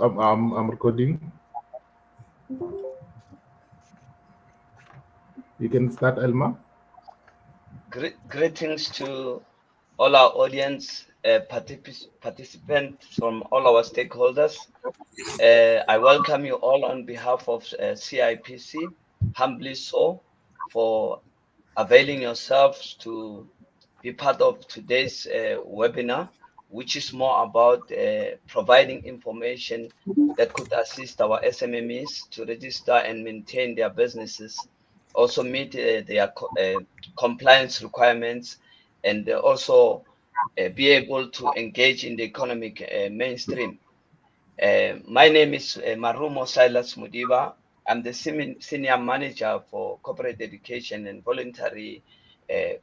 I'm recording. You can start, Elma. Greetings to all our audience, participants from all our stakeholders. I welcome you all on behalf of CIPC, humbly so, for availing yourselves to be part of today's webinar, which is more about providing information that could assist our SMMEs to register and maintain their businesses, also meet their compliance requirements, and also be able to engage in the economic mainstream. My name is Marumo Silas Mudiba. I'm the senior manager for corporate education and voluntary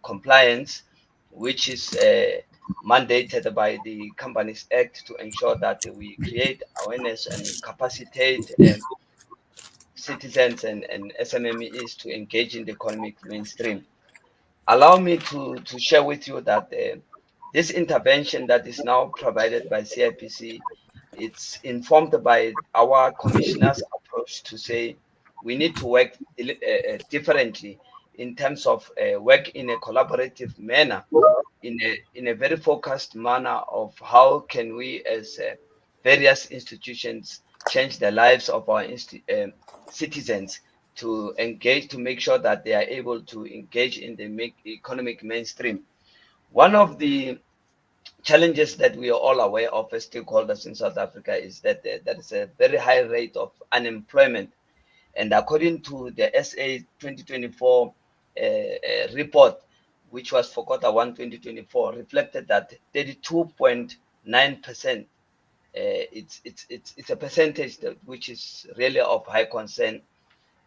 compliance, which is mandated by the Companies Act to ensure that we create awareness and capacitate citizens and SMMEs to engage in the economic mainstream. Allow me to share with you that this intervention that is now provided by CIPC, it's informed by our commissioner's approach to say we need to work differently in terms of work in a collaborative manner, in a very focused manner of how can we as various institutions change the lives of our citizens to engage, to make sure that they are able to engage in the economic mainstream. One of the challenges that we are all aware of as stakeholders in South Africa is that there is a very high rate of unemployment. And according to the SA 2024 report, which was for Q1 2024, reflected that 32.9%. It's a percentage which is really of high concern,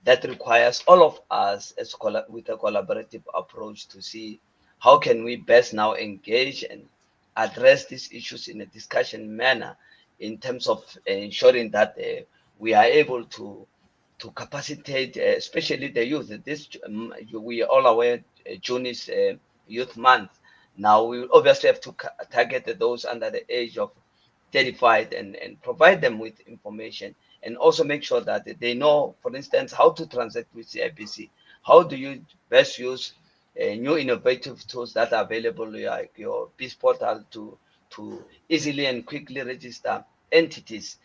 that requires all of us as with a collaborative approach to see how can we best now engage and address these issues in a discussion manner in terms of ensuring that we are able to capacitate, especially the youth. We are all aware June is Youth Month. Now we will obviously have to target those under the age of 35 and provide them with information, and also make sure that they know, for instance, how to transact with CIPC. How do you best use new innovative tools that are available, like your BIS portal, to easily and quickly register entities,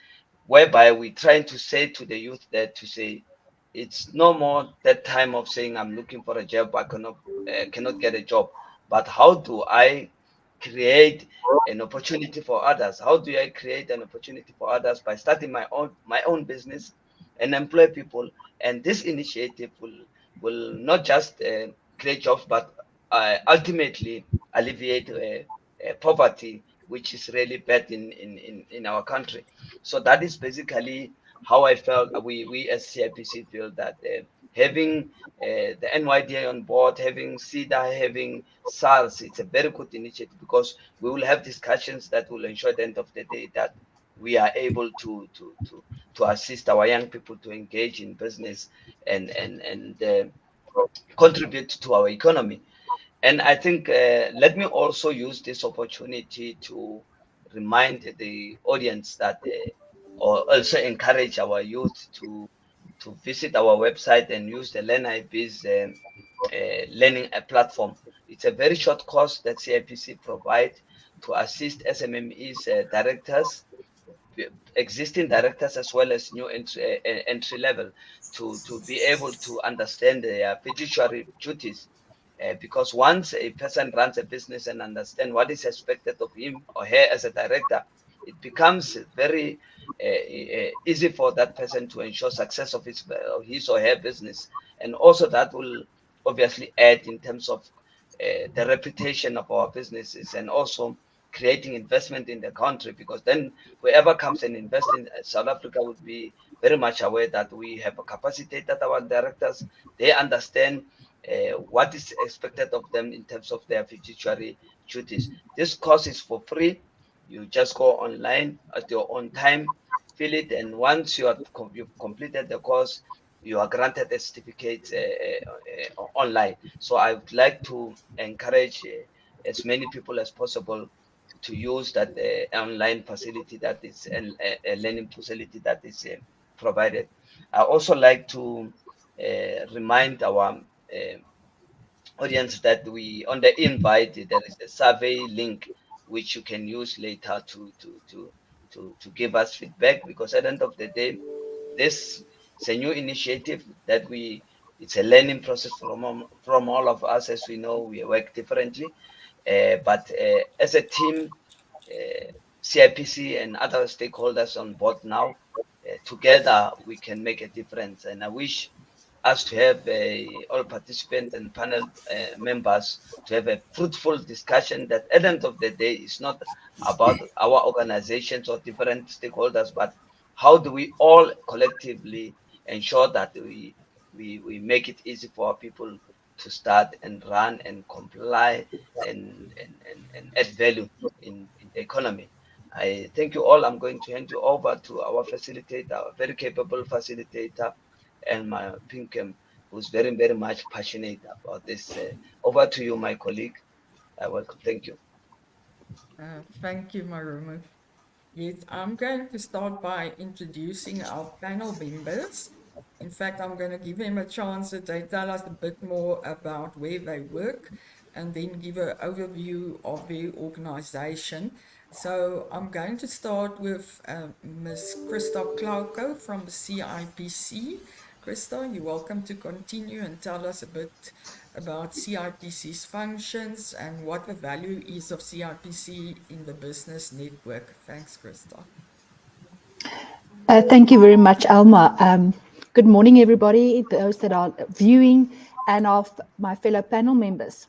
whereby we're trying to say to the youth there to say, it's no more that time of saying I'm looking for a job, I cannot get a job, but how do I create an opportunity for others? How do I create an opportunity for others by starting my own business and employ people? And this initiative will not just create jobs, but ultimately alleviate poverty, which is really bad in our country. So that is basically how I felt. We as CIPC feel that having the NYDA on board, having SIDA, having SARS, it's a very good initiative, because we will have discussions that will ensure at the end of the day that we are able to assist our young people to engage in business and contribute to our economy. And I think let me also use this opportunity to remind the audience that, or also encourage our youth to visit our website and use the LearnIBiz learning platform. It's a very short course that CIPC provide to assist SMMEs directors, existing directors, as well as new entry level, to be able to understand their fiduciary duties. Because once a person runs a business and understand what is expected of him or her as a director, it becomes very easy for that person to ensure success of his or her business. And also that will obviously add in terms of the reputation of our businesses, and also creating investment in the country, because then whoever comes and invests in South Africa would be very much aware that we have capacitated our directors. They understand what is expected of them in terms of their fiduciary duties. This course is for free. You just go online at your own time, fill it, and once you've completed the course, you are granted a certificate online. So I would like to encourage as many people as possible use that online facility that is a learning facility that is provided. I also like to remind our audience that we on the invite there is a survey link which you can use later to give us feedback, because at the end of the day this is a new initiative that it's a learning process from all of us. As we know, we work differently, but as a team, CIPC and other stakeholders on board now, together we can make a difference. And I wish us to have all participants and panel members to have a fruitful discussion that at the end of the day is not about our organizations or different stakeholders, but how do we all collectively ensure that we make it easy for our people to start and run and comply and add value in the economy. I thank you all. I'm going to hand you over to our facilitator, a very capable facilitator, and my Pinkham, who's very, very much passionate about this. Over to you, my colleague. Welcome. Thank you. Thank you, Marumu. Yes, I'm going to start by introducing our panel members. In fact, I'm going to give them a chance that they tell us a bit more about where they work and then give an overview of their organization. So I'm going to start with Ms. Christa Klauko from the CIPC. Christa, you're welcome to continue and tell us a bit about CIPC's functions and what the value is of CIPC in the business network. Thanks, Christa. Thank you very much, Alma. Good morning, everybody, those that are viewing and of my fellow panel members.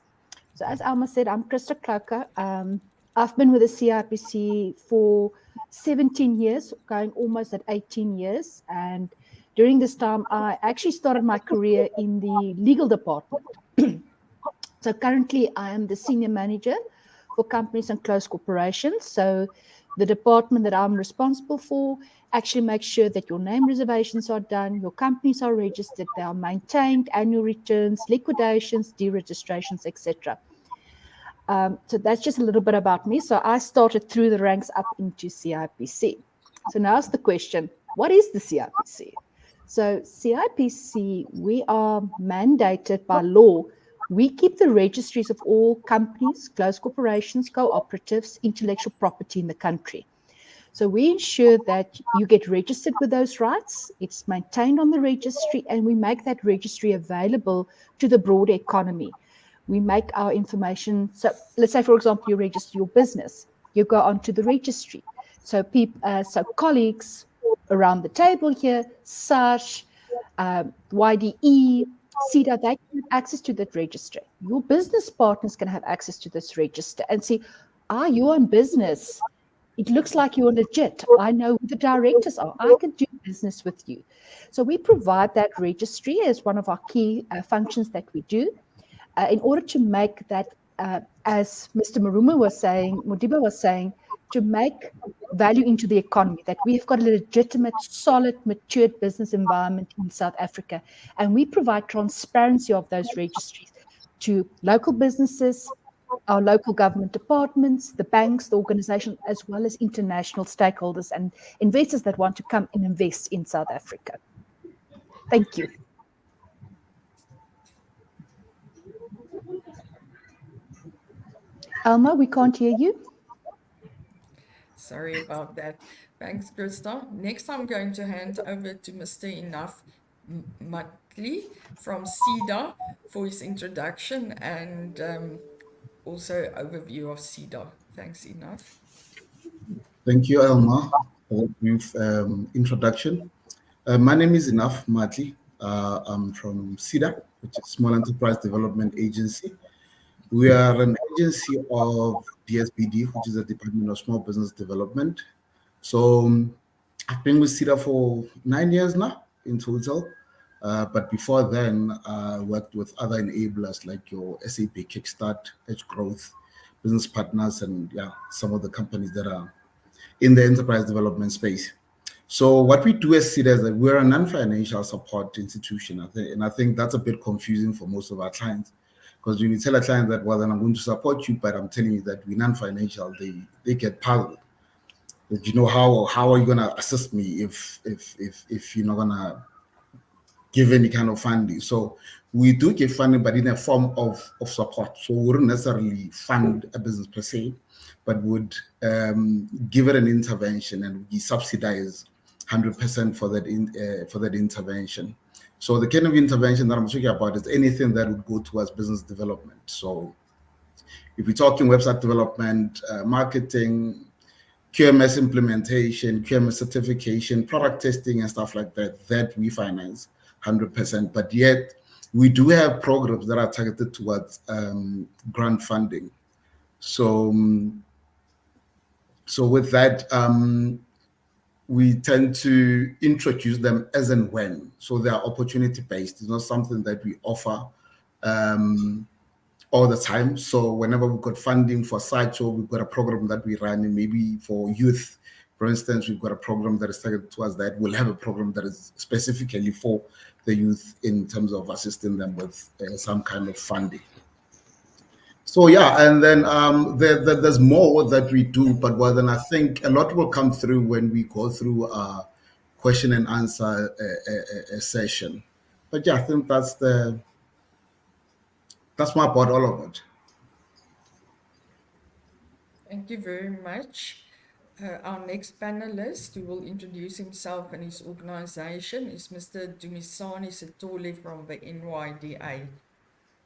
So as Alma said, I'm Christa Klauko. I've been with the CIPC for 17 years, going almost at 18 years. And during this time, I actually started my career in the legal department. So currently, I am the senior manager for companies and closed corporations. So the department that I'm responsible for actually makes sure that your name reservations are done, your companies are registered, they are maintained, annual returns, liquidations, deregistrations, etc. So that's just a little bit about me. So I started through the ranks up into CIPC. So now's the question, what is the CIPC? So CIPC, we are mandated by law. We keep the registries of all companies, closed corporations, cooperatives, intellectual property in the country. So we ensure that you get registered with those rights, it's maintained on the registry, and we make that registry available to the broader economy. We make our information, so let's say, for example, you register your business, you go onto the registry. So colleagues around the table here, SARS, YDE, CEDA, they can have access to that register. Your business partners can have access to this register and see, are you in business? It looks like you're legit. I know who the directors are. I can do business with you. So we provide that registry as one of our key functions that we do in order to make that, as Mr. Marumu was saying, Modiba was saying, to make value into the economy, that we've got a legitimate, solid, matured business environment in South Africa. And we provide transparency of those registries to local businesses, our local government departments, the banks, the organizations, as well as international stakeholders and investors that want to come and invest in South Africa. Thank you. Alma, we can't hear you. Sorry about that. Thanks, Christa. Next, I'm going to hand over to Mr. Enough Matli from CEDA for his introduction and also overview of CEDA. Thanks, Enough. Thank you, Alma, for that brief introduction. My name is Enough Matli. I'm from CEDA, which is Small Enterprise Development Agency. We are an agency of DSBD, which is the Department of Small Business Development. So I've been with CEDA for 9 years now in total. But before then, I worked with other enablers like your SAP Kickstart, Edge Growth, Business Partners, and some of the companies that are in the enterprise development space. So what we do as CEDA is that we're a non-financial support institution. I think that's a bit confusing for most of our clients, Because when you tell a client that, well, then I'm going to support you, but I'm telling you that we're non-financial, they get puzzled. That, you know, how are you gonna assist me if you're not gonna give any kind of funding? So we do give funding, but in a form of support. So we wouldn't necessarily fund a business per se, but would give it an intervention, and we subsidize 100% for that intervention. So the kind of intervention that I'm talking about is anything that would go towards business development. So if we're talking website development, marketing, QMS implementation, QMS certification, product testing, and stuff like that, that we finance 100%. But yet, we do have programs that are targeted towards grant funding. So, so with that, we tend to introduce them as and when. So they are opportunity based. It's not something that we offer all the time. So whenever we've got funding for Sideshow, we've got a program that we run, and maybe for youth, for instance, we've got a program that is targeted towards that. We'll have a program that is specifically for the youth in terms of assisting them with some kind of funding. So yeah, and then there's more that we do, but well, then I think a lot will come through when we go through a question and answer session. But yeah, I think that's my about all of it. Thank you very much. Our next panelist, who will introduce himself and his organization, is Mr. Dumisani Sithole from the NYDA.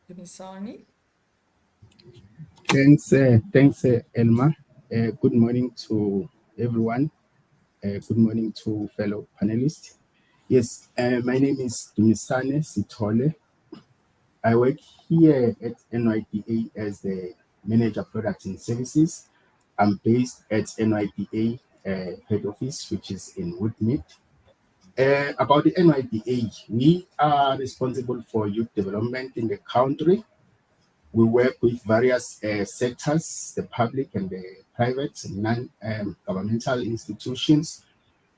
Dumisani? Thanks, Elma. Good morning to everyone. Good morning to fellow panelists. Yes, my name is Dumisani Sithole. I work here at NYDA as the Manager Products and Services. I'm based at NYDA head office, which is in Woodmead. About the NYDA, we are responsible for youth development in the country. We work with various sectors, the public and the private, non-governmental institutions,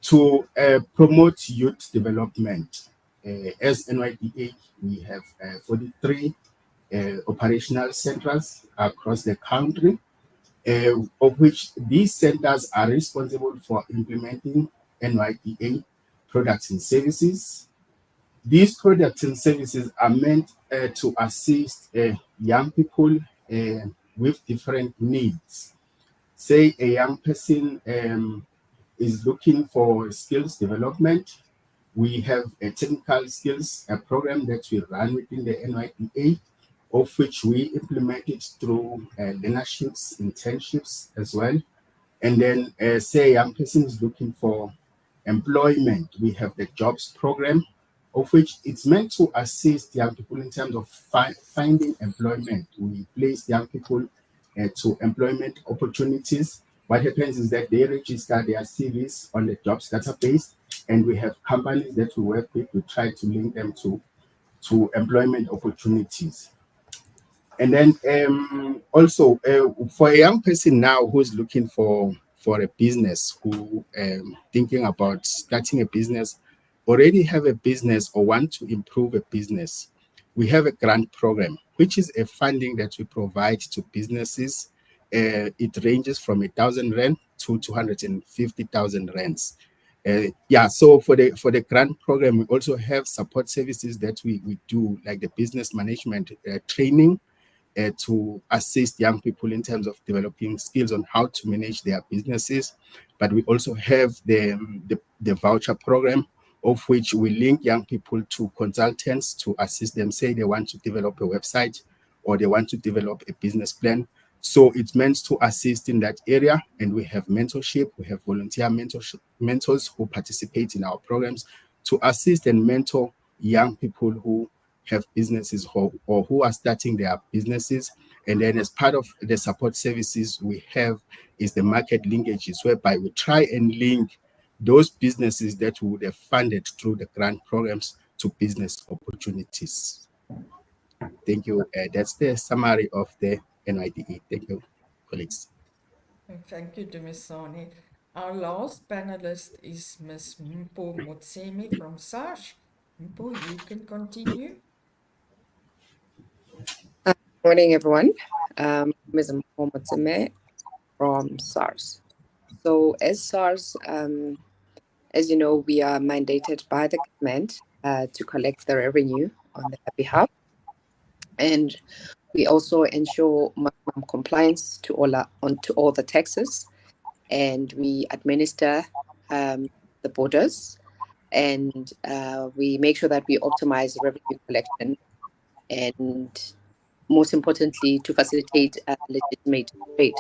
to promote youth development. As NYDA, we have 43 operational centers across the country, of which these centers are responsible for implementing NYDA products and services. These products and services are meant to assist young people with different needs. Say a young person is looking for skills development. We have a technical skills program that we run within the NYDA, of which we implemented through learnerships, internships as well. And then say a young person is looking for employment, we have the jobs program, of which it's meant to assist young people in terms of finding employment. We place young people to employment opportunities. What happens is that they register their CVs on the jobs database, and we have companies that we work with to try to link them to employment opportunities. And then also for a young person now who's looking for a business, who thinking about starting a business, already have a business or want to improve a business, we have a grant program, which is a funding that we provide to businesses. It ranges from 1,000 rand to 250,000 rands. Yeah, so for the grant program, we also have support services that we do, like the business management training, to assist young people in terms of developing skills on how to manage their businesses. But we also have the voucher program, of which we link young people to consultants to assist them. Say they want to develop a website or they want to develop a business plan. So it's meant to assist in that area. And we have mentorship. We have volunteer mentors who participate in our programs to assist and mentor young people who have businesses or who are starting their businesses. And then as part of the support services we have is the market linkages, whereby we try and link those businesses that we would have funded through the grant programs to business opportunities. Thank you. That's the summary of the NYDA. Thank you, colleagues. Thank you, Dumisani. Our last panelist is Ms. Mpho Motsemi from SARS. Mpho, you can continue. Morning, everyone. Ms. Mohammed Sameh from SARS. So, as SARS, as you know, we are mandated by the government to collect the revenue on their behalf, and we also ensure maximum compliance to all the taxes, and we administer the borders, and we make sure that we optimize revenue collection, and most importantly, to facilitate legitimate trade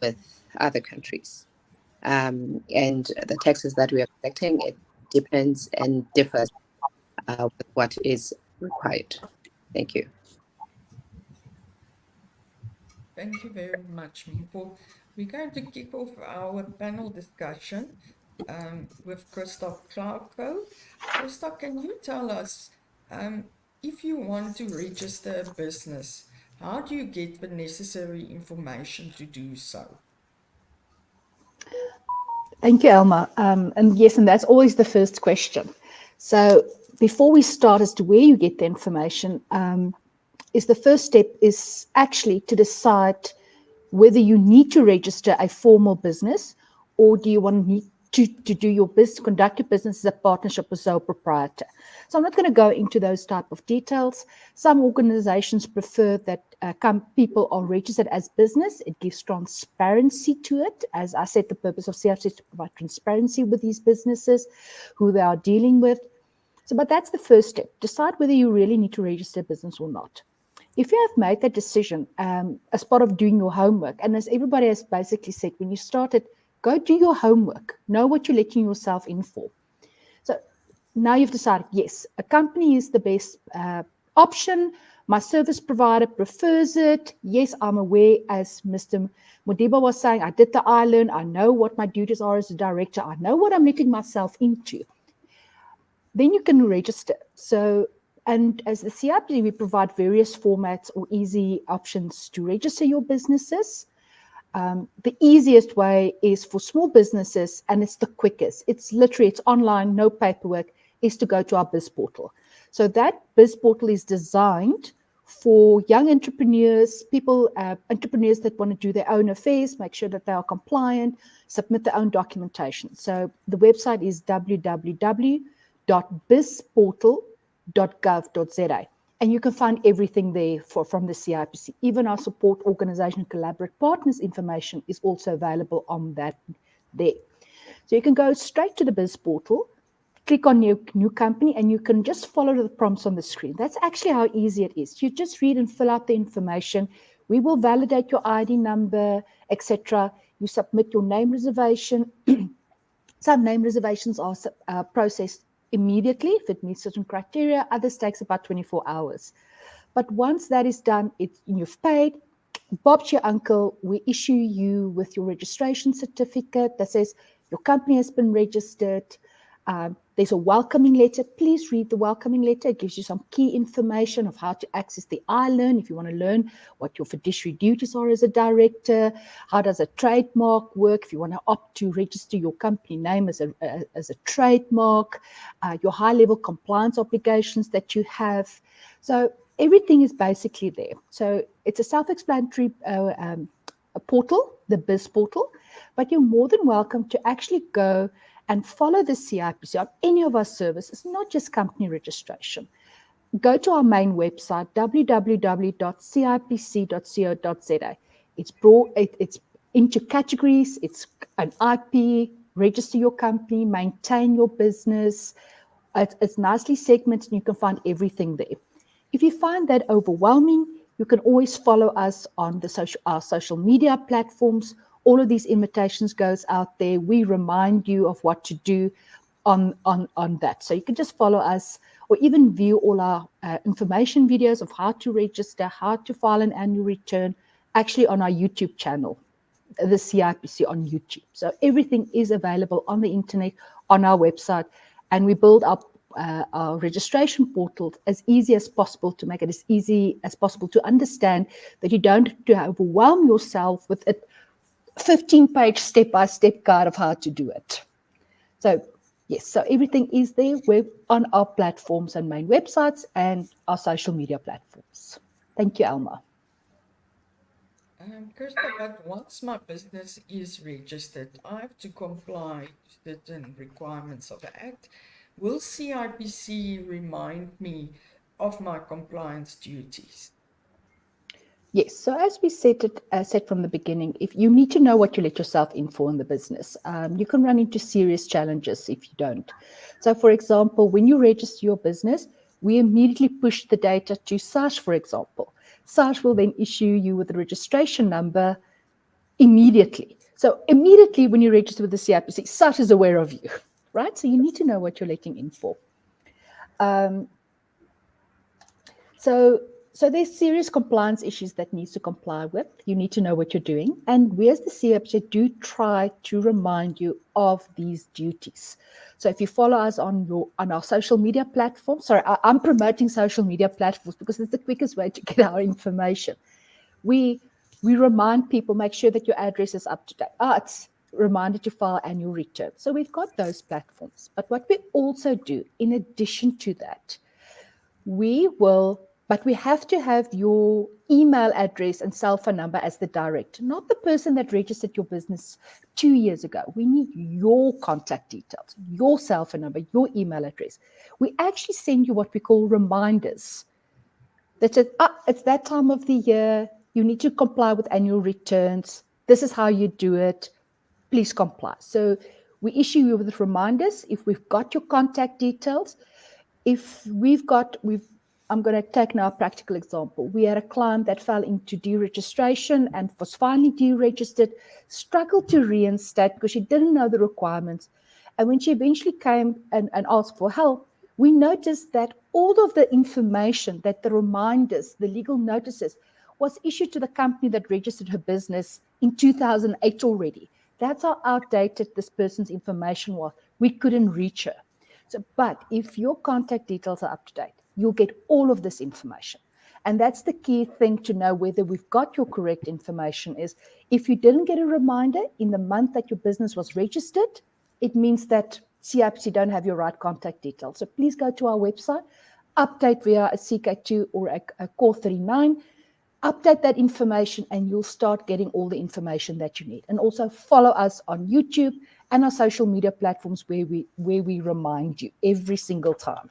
with other countries. And the taxes that we are collecting, it depends and differs with what is required. Thank you. Thank you very much, Mpho. We're going to kick off our panel discussion with Christoph Clarko. Christoph, can you tell us if you want to register a business, how do you get the necessary information to do so? Thank you, Elma. And yes, and that's always the first question. So before we start as to where you get the information, is the first step is actually to decide whether you need to register a formal business, or do you want to do your business, conduct your business as a partnership or sole proprietor. So I'm not going to go into those type of details. Some organizations prefer that people are registered as business. It gives transparency to it. As I said, the purpose of CRC is to provide transparency with these businesses, who they are dealing with. So, but that's the first step. Decide whether you really need to register a business or not. If you have made that decision as part of doing your homework, and as everybody has basically said, when you started, go do your homework. Know what you're letting yourself in for. So now you've decided, yes, a company is the best option. My service provider prefers it. Yes, I'm aware, as Mr. Modiba was saying, I did the iLearn. I know what my duties are as a director. I know what I'm letting myself into. Then you can register. So, and as the CIPC, we provide various formats or easy options to register your businesses. The easiest way is for small businesses, and it's the quickest. It's literally, it's online, no paperwork, is to go to our Biz Portal. So that Biz Portal is designed for young entrepreneurs, entrepreneurs that want to do their own affairs, make sure that they are compliant, submit their own documentation. So the website is www.bizportal.gov.za. And you can find everything there from the CIPC. Even our support organization, Collaborate Partners information is also available on that there. So you can go straight to the Biz Portal, click on new company, and you can just follow the prompts on the screen. That's actually how easy it is. You just read and fill out the information. We will validate your ID number, etc. You submit your name reservation. Some name reservations are processed immediately if it meets certain criteria. Others takes about 24 hours. But once that is done, you've paid. Bob's your uncle. We issue you with your registration certificate that says your company has been registered. There's a welcoming letter. Please read the welcoming letter. It gives you some key information of how to access the iLearn if you want to learn what your fiduciary duties are as a director. How does a trademark work if you want to opt to register your company name as a trademark, your high-level compliance obligations that you have. So everything is basically there. So it's a self-explanatory a portal, the Biz Portal, but you're more than welcome to actually go and follow the CIPC on any of our services, not just company registration. Go to our main website, www.cipc.co.za. It's into categories. It's an IP, register your company, maintain your business. It's nicely segmented, and you can find everything there. If you find that overwhelming, you can always follow us on our social media platforms. All of these invitations goes out there. We remind you of what to do on that. So you can just follow us, or even view all our information videos of how to register, how to file an annual return, actually on our YouTube channel, the CIPC on YouTube. So everything is available on the internet, on our website, and we build up our registration portal as easy as possible to make it as easy as possible to understand, that you don't have to overwhelm yourself with it. 15-page step-by-step guide of how to do it. So yes, so everything is there. We're on our platforms and main websites and our social media platforms. Thank you, Alma. Krista, but once my business is registered, I have to comply to certain requirements of the Act. Will CIPC remind me of my compliance duties? Yes, so as we said from the beginning, if you need to know what you let yourself in for in the business, you can run into serious challenges if you don't. So for example, when you register your business, we immediately push the data to SARS, for example. SARS will then issue you with the registration number immediately. So immediately when you register with the CIPC, SARS is aware of you, right? So you need to know what you're letting in for. So there's serious compliance issues that needs to comply with. You need to know what you're doing. And we as the CIPC do try to remind you of these duties. So if you follow us on our social media platforms, I'm promoting social media platforms because it's the quickest way to get our information. We remind people, make sure that your address is up to date. It's reminder to file annual return. So we've got those platforms. But what we also do, in addition to that, we have to have your email address and cell phone number as the direct, not the person that registered your business 2 years ago. We need your contact details, your cell phone number, your email address. We actually send you what we call reminders. That says, it's that time of the year, you need to comply with annual returns. This is how you do it. Please comply. So we issue you with reminders if we've got your contact details. I'm going to take now a practical example. We had a client that fell into deregistration and was finally deregistered, struggled to reinstate because she didn't know the requirements. And when she eventually came and asked for help, we noticed that all of the information, that the reminders, the legal notices, was issued to the company that registered her business in 2008 already. That's how outdated this person's information was. We couldn't reach her. But if your contact details are up to date, you'll get all of this information. And that's the key thing to know whether we've got your correct information is if you didn't get a reminder in the month that your business was registered, it means that CIPC don't have your right contact details. So please go to our website, update via a CK2 or a Core 39, update that information and you'll start getting all the information that you need. And also follow us on YouTube and our social media platforms where we remind you every single time.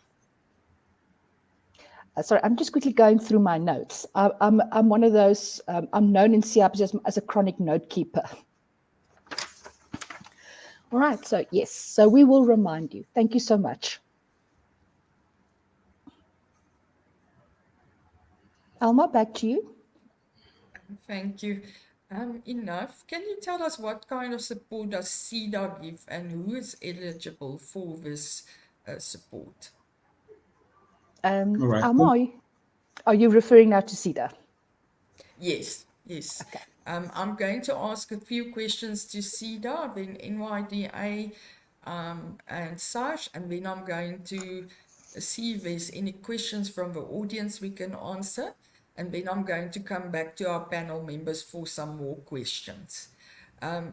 Sorry, I'm just quickly going through my notes. I'm one of those, I'm known in CIPC as a chronic note keeper. All right, so yes, so we will remind you. Thank you so much. Alma, back to you. Thank you. Enough. Can you tell us what kind of support does SEDA give and who is eligible for this support? right. Alma, are you referring now to SEDA? Yes. Okay. I'm going to ask a few questions to SEDA, then NYDA and SARS, and then I'm going to see if there's any questions from the audience we can answer. And then I'm going to come back to our panel members for some more questions.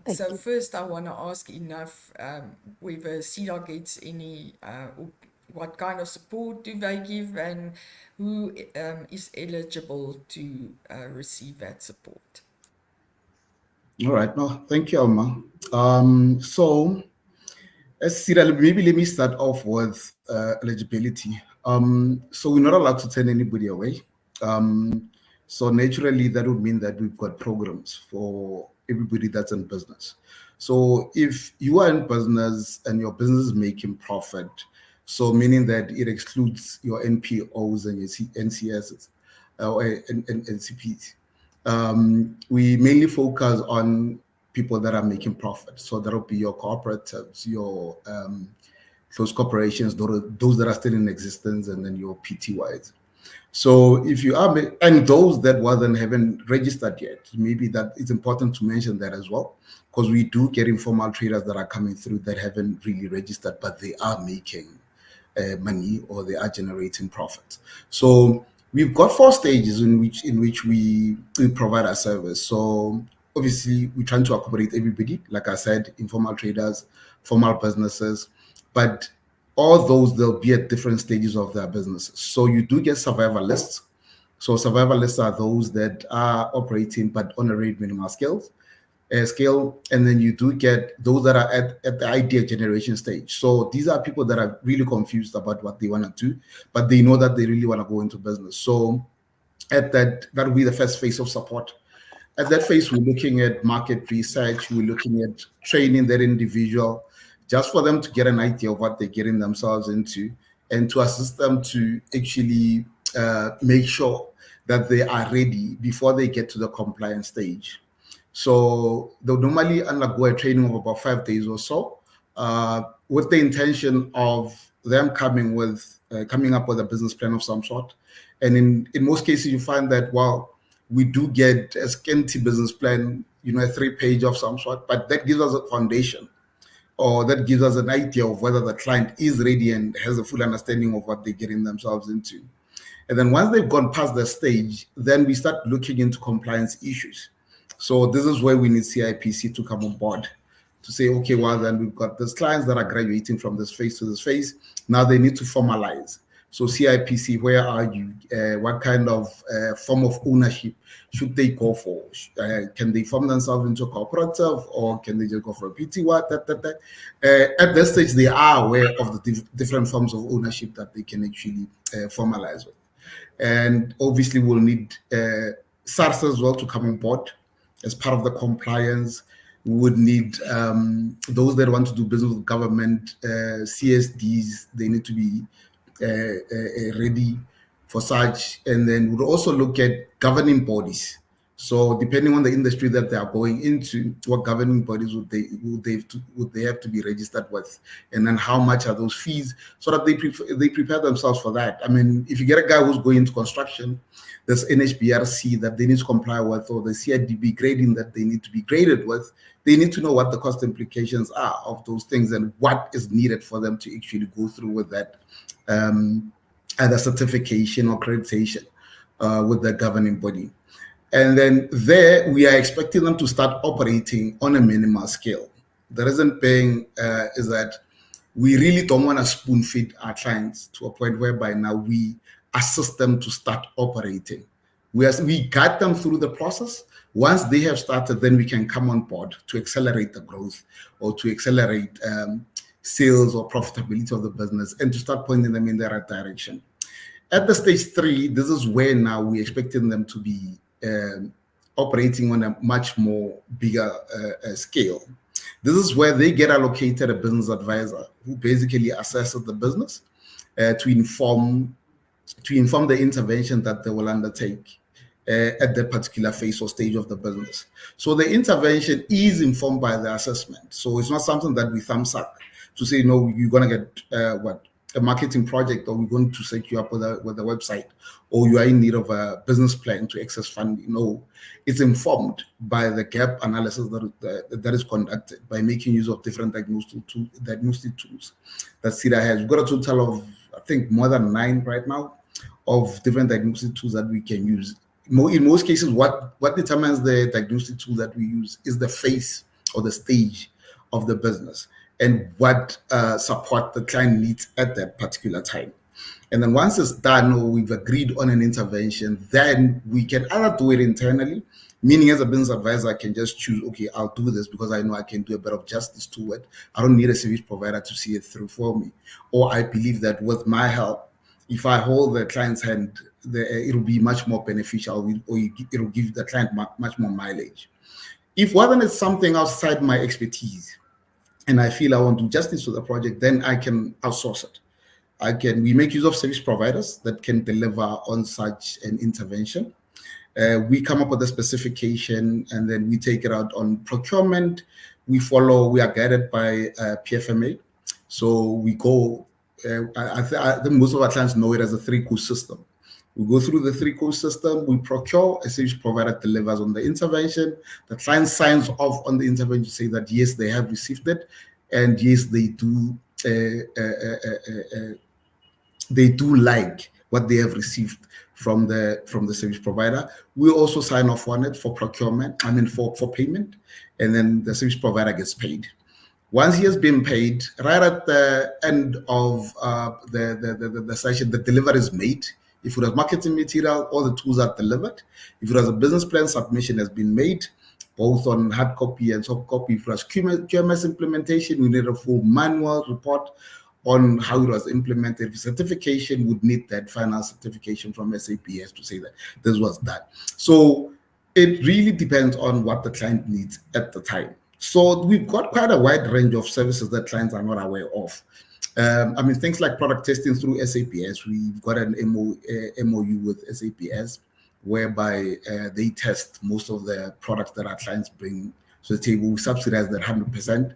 So first I want to ask Enough whether SEDA gets any, what kind of support do they give and who is eligible to receive that support? All right. No, thank you, Alma. So as SEDA, maybe let me start off with eligibility. So we're not allowed to turn anybody away. So naturally, that would mean that we've got programs for everybody that's in business. So if you are in business and your business is making profit, so meaning that it excludes your NPOs and your NCSs and NCPs, we mainly focus on people that are making profit. So that'll be your cooperatives, your close corporations, those that are still in existence, and then your PTYs. So if you are, and those that haven't registered yet, maybe that it's important to mention that as well, because we do get informal traders that are coming through that haven't really registered, but they are making money or they are generating profit. So we've got 4 stages in which we provide our service. So obviously we're trying to accommodate everybody, like I said, informal traders, formal businesses, but all those, they'll be at different stages of their businesses. So you do get survival lists. So survivalists are those that are operating but on a very minimal scale. And then you do get those that are at the idea generation stage. So these are people that are really confused about what they want to do, but they know that they really want to go into business. So at that will be the first phase of support. At that phase, we're looking at market research, we're looking at training that individual, just for them to get an idea of what they're getting themselves into, and to assist them to actually make sure that they are ready before they get to the compliance stage. So they'll normally undergo a training of about 5 days or so, with the intention of them coming up with a business plan of some sort. And in most cases, you find that, well, we do get a scanty business plan, a 3-page of some sort, but that gives us a foundation, or that gives us an idea of whether the client is ready and has a full understanding of what they're getting themselves into. And then once they've gone past the stage, then we start looking into compliance issues. So this is where we need CIPC to come on board to say, okay, well, then we've got these clients that are graduating from this phase to this phase. Now they need to formalize. So CIPC, where are you? What kind of form of ownership should they go for? Can they form themselves into a cooperative, or can they just go for a PTY? At this stage, they are aware of the different forms of ownership that they can actually formalize with. And obviously, we'll need SARS as well to come on board as part of the compliance. We would need those that want to do business with government, CSDs, they need to be ready for such. And then we'll also look at governing bodies. So depending on the industry that they are going into, what governing bodies would they have to be registered with, and then how much are those fees, so that they prepare themselves for that. I mean, if you get a guy who's going into construction, there's NHBRC that they need to comply with, or the CIDB grading that they need to be graded with. They need to know what the cost implications are of those things and what is needed for them to actually go through with that, either certification or accreditation with the governing body. And then there, we are expecting them to start operating on a minimal scale. The reason being is that we really don't want to spoon feed our clients to a point whereby now we assist them to start operating. We guide them through the process. Once they have started, then we can come on board to accelerate the growth, or to accelerate sales or profitability of the business, and to start pointing them in the right direction. At the stage 3, this is where now we're expecting them to be operating on a much more bigger scale. This is where they get allocated a business advisor who basically assesses the business to inform the intervention that they will undertake at that particular phase or stage of the business. So the intervention is informed by the assessment. So it's not something that we thumbs up to say, no, you're going to get a marketing project, or we're going to set you up with a website, or you are in need of a business plan to access funding. No, it's informed by the gap analysis that is conducted by making use of different diagnostic tools that SEDA has. We've got a total of, I think, more than 9 right now of different diagnostic tools that we can use. In most cases, what determines the diagnostic tool that we use is the phase or the stage of the business, and what support the client needs at that particular time. And then once it's done, or we've agreed on an intervention, then we can either do it internally, meaning as a business advisor, I can just choose, okay, I'll do this because I know I can do a bit of justice to it. I don't need a service provider to see it through for me. Or I believe that with my help, if I hold the client's hand, it'll be much more beneficial, or it'll give the client much more mileage. If whether it's something outside my expertise, and I feel I want to do justice to the project, then I can outsource it. We make use of service providers that can deliver on such an intervention. We come up with a specification, and then we take it out on procurement. We are guided by PFMA. So we go, I think most of our clients know it as a 3-coast system. We go through the 3-coast system, we procure, a service provider delivers on the intervention, the client signs off on the intervention to say that yes, they have received it, and yes, they do like what they have received from the service provider. We also sign off on it for procurement, for payment, and then the service provider gets paid. Once he has been paid, right at the end of the session, the delivery is made. If it was marketing material, all the tools are delivered. If it was a business plan, submission has been made, both on hard copy and soft copy. If it was QMS implementation, we need a full manual report on how it was implemented. Certification would need that final certification from SAPS to say that this was done. So it really depends on what the client needs at the time. So we've got quite a wide range of services that clients are not aware of. I mean, things like product testing through SAPS. We've got an MOU with SAPS whereby they test most of the products that our clients bring to the table. We subsidize that 100%.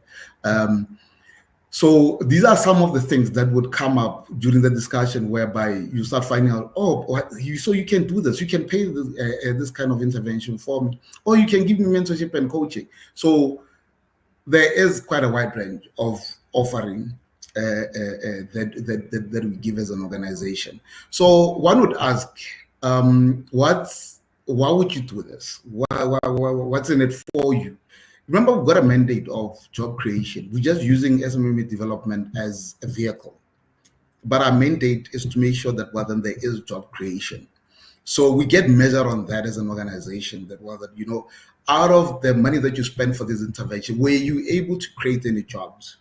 So these are some of the things that would come up during the discussion whereby you start finding out, so you can do this, you can pay this kind of intervention for me, or you can give me mentorship and coaching. So there is quite a wide range of offering that we give as an organization. So one would ask, why would you do this? What's in it for you? Remember, we've got a mandate of job creation. We're just using SMME development as a vehicle. But our mandate is to make sure that there is job creation. So we get measured on that as an organization, that out of the money that you spend for this intervention, were you able to create any jobs?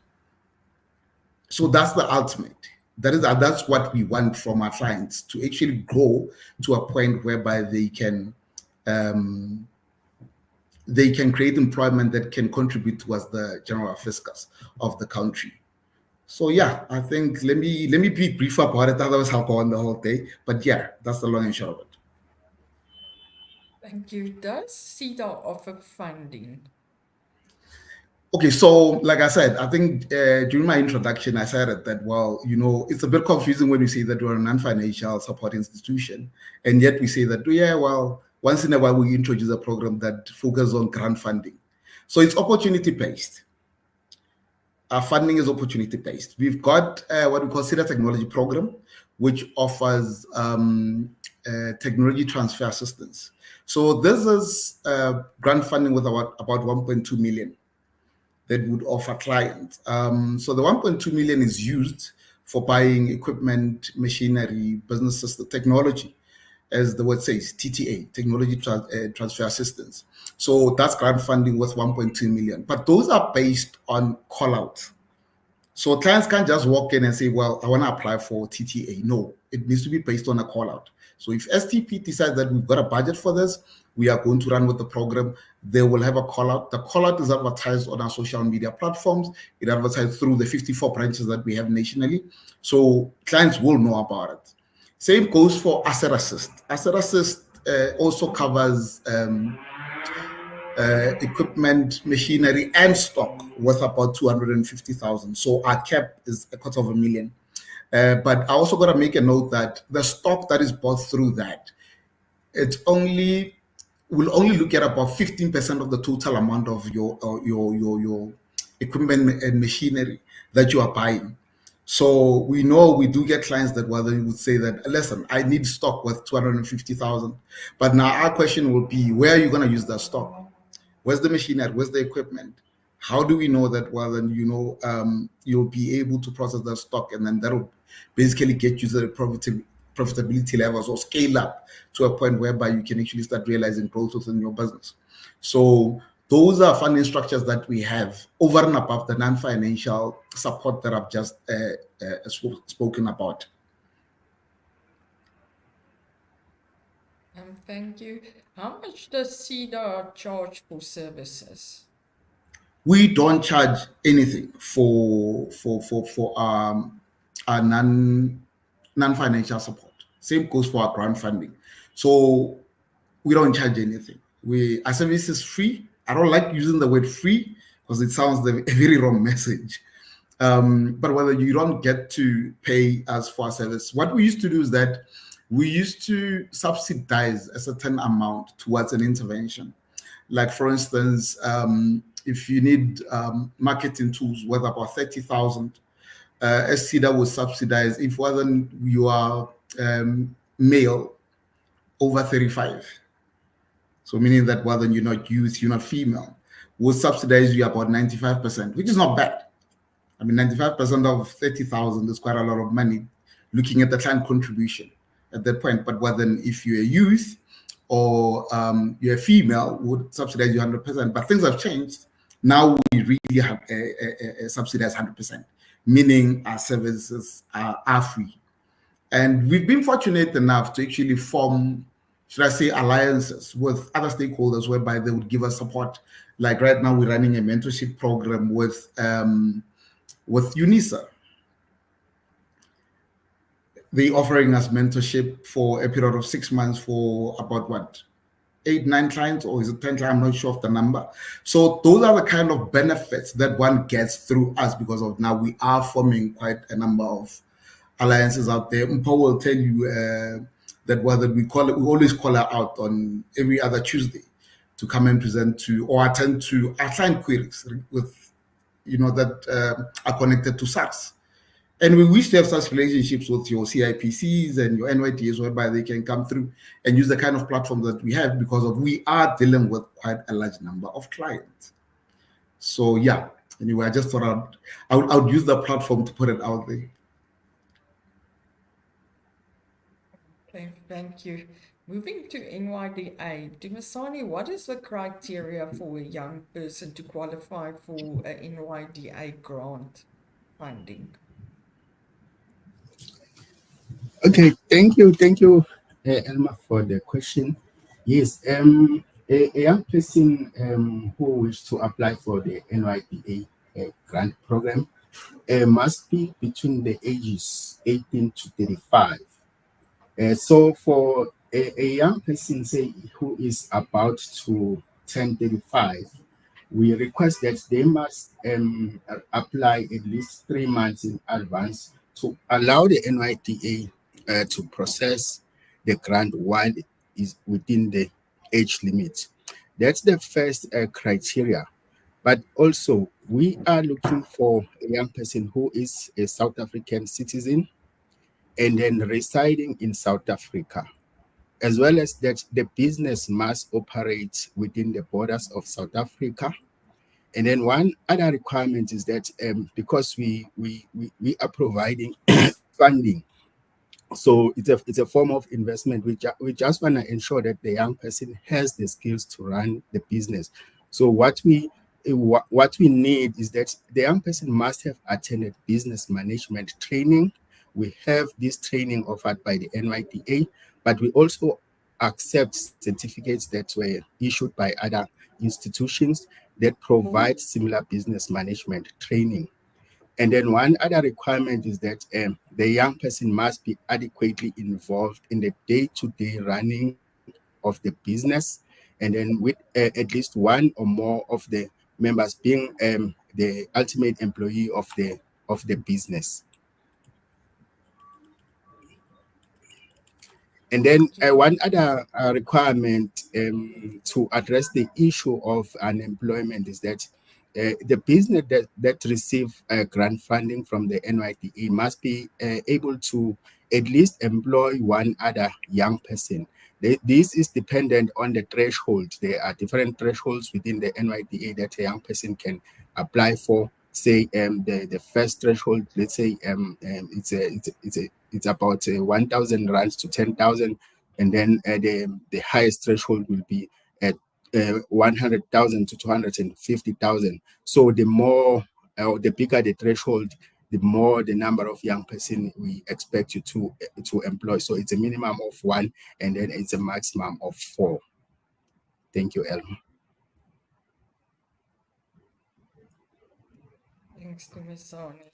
So that's the ultimate. That's what we want from our clients, to actually grow to a point whereby they can create employment that can contribute towards the general fiscus of the country. So yeah, I think let me be brief about it, otherwise I'll go on the whole day. But yeah, that's the long and short of it. Thank you. Does SEDA offer funding? Okay, so like I said, I think during my introduction, I said that, it's a bit confusing when we say that we're a non-financial support institution, and yet we say that, once in a while we introduce a program that focuses on grant funding. So it's opportunity-based. Our funding is opportunity-based. We've got what we call SEDA Technology Program, which offers technology transfer assistance. So this is grant funding with about 1.2 million that would offer clients. So the 1.2 million is used for buying equipment, machinery, business system, technology, as the word says, TTA, technology transfer assistance. So that's grant funding worth 1.2 million. But those are based on call out. So clients can't just walk in and say, I want to apply for TTA. No, it needs to be based on a call out. So if STP decides that we've got a budget for this, we are going to run with the program, they will have a call out. The call out is advertised on our social media platforms. It advertised through the 54 branches that we have nationally. So clients will know about it. Same goes for Asset Assist. Asset Assist also covers equipment, machinery, and stock worth about 250,000. So our cap is $250,000. But I also got to make a note that the stock that is bought through that, will only look at about 15% of the total amount of your equipment and machinery that you are buying. So we know we do get clients that they would say that, listen, I need stock worth 250,000. But now our question will be, where are you going to use that stock? Where's the machinery? Where's the equipment? How do we know that? You'll be able to process that stock, and then that'll basically get you to the profitability levels or scale up to a point whereby you can actually start realizing growth within your business. So those are funding structures that we have over and above the non-financial support that I've just spoken about. Thank you. How much does SEDA charge for services? We don't charge anything for our non-financial support. Same goes for our grant funding. So we don't charge anything. Our service is free. I don't like using the word free because it sounds a very wrong message. But whether you don't get to pay us for our service, what we used to do is that we used to subsidize a certain amount towards an intervention. Like for instance, if you need marketing tools worth about 30,000, SEDA will subsidize if you are male over 35. So meaning that whether you're not youth, you're not female, will subsidize you about 95%, which is not bad. I mean, 95% of 30,000 is quite a lot of money looking at the client contribution. at that point. But then if you're a youth or you're a female, would subsidize you 100%. But things have changed. Now we really have a subsidized 100%, meaning our services are free. And we've been fortunate enough to actually form, should I say, alliances with other stakeholders whereby they would give us support. Like right now, we're running a mentorship program with UNISA. They're offering us mentorship for a period of 6 months for about what, 8, 9 clients, or is it 10 clients? I'm not sure of the number. So those are the kind of benefits that one gets through us, because of now we are forming quite a number of alliances out there. Mpo will tell you that whether we always call her out on every other Tuesday to come and present to or attend to our client queries with, that are connected to SARS. And we wish to have such relationships with your CIPCs and your NYDs, whereby they can come through and use the kind of platform that we have, because we are dealing with quite a large number of clients. So yeah, anyway, I just thought I would use the platform to put it out there. Okay, thank you. Moving to NYDA, Dumisani, what is the criteria for a young person to qualify for a NYDA grant funding? Okay, thank you, Elma, for the question. Yes, a young person who wish to apply for the NYDA grant program must be between the ages 18 to 35. So for a young person, say, who is about to turn 35, we request that they must apply at least 3 months in advance to allow the NYDA to process the grant while it is within the age limit. That's the first criteria. But also, we are looking for a young person who is a South African citizen and then residing in South Africa, as well as that the business must operate within the borders of South Africa. And then one other requirement is that because we are providing funding, so it's a form of investment. We just want to ensure that the young person has the skills to run the business. So what we need is that the young person must have attended business management training. We have this training offered by the NYDA, but we also accept certificates that were issued by other institutions that provide similar business management training. And then one other requirement is that the young person must be adequately involved in the day-to-day running of the business, and then with at least one or more of the members being the ultimate employee of the business. And then one other requirement to address the issue of unemployment is that the business that receive grant funding from the NYDA must be able to at least employ one other young person. This is dependent on the threshold. There are different thresholds within the NYDA that a young person can apply for. Say the first threshold, let's say it's about 1,000 rands to 10,000, and then the highest threshold will be at 100,000 to 250,000. So the more, the bigger the threshold, the more the number of young person we expect you to employ. So it's a minimum of 1, and then it's a maximum of 4. Thank you, Elma. Thanks, Dumisani.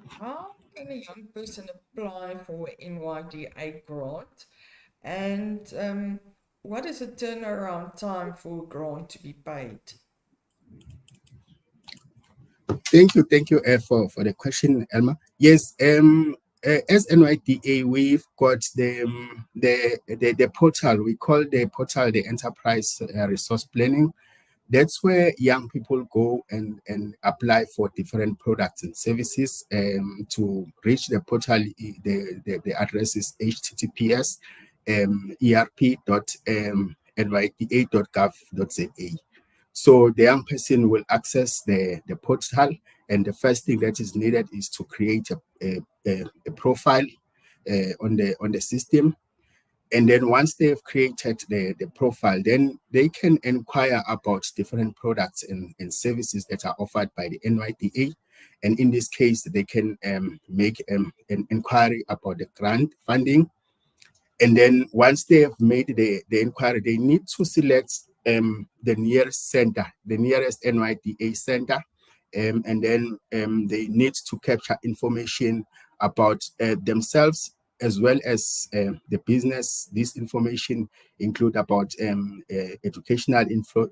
How can a young person apply for NYDA grant? And what is the turnaround time for a grant to be paid? Thank you for the question, Elma. Yes, as NYDA, we've got the portal. We call the portal the Enterprise Resource Planning. That's where young people go and apply for different products and services. To reach the portal, the address is https://erp.nyda.gov.za. So the young person will access the portal, and the first thing that is needed is to create a profile. on the system. And then once they've created the profile, then they can inquire about different products and services that are offered by the NYDA. And in this case, they can make an inquiry about the grant funding. And then once they have made the inquiry, they need to select the nearest center, the nearest NYDA center. And then they need to capture information about themselves as well as the business. This information include about educational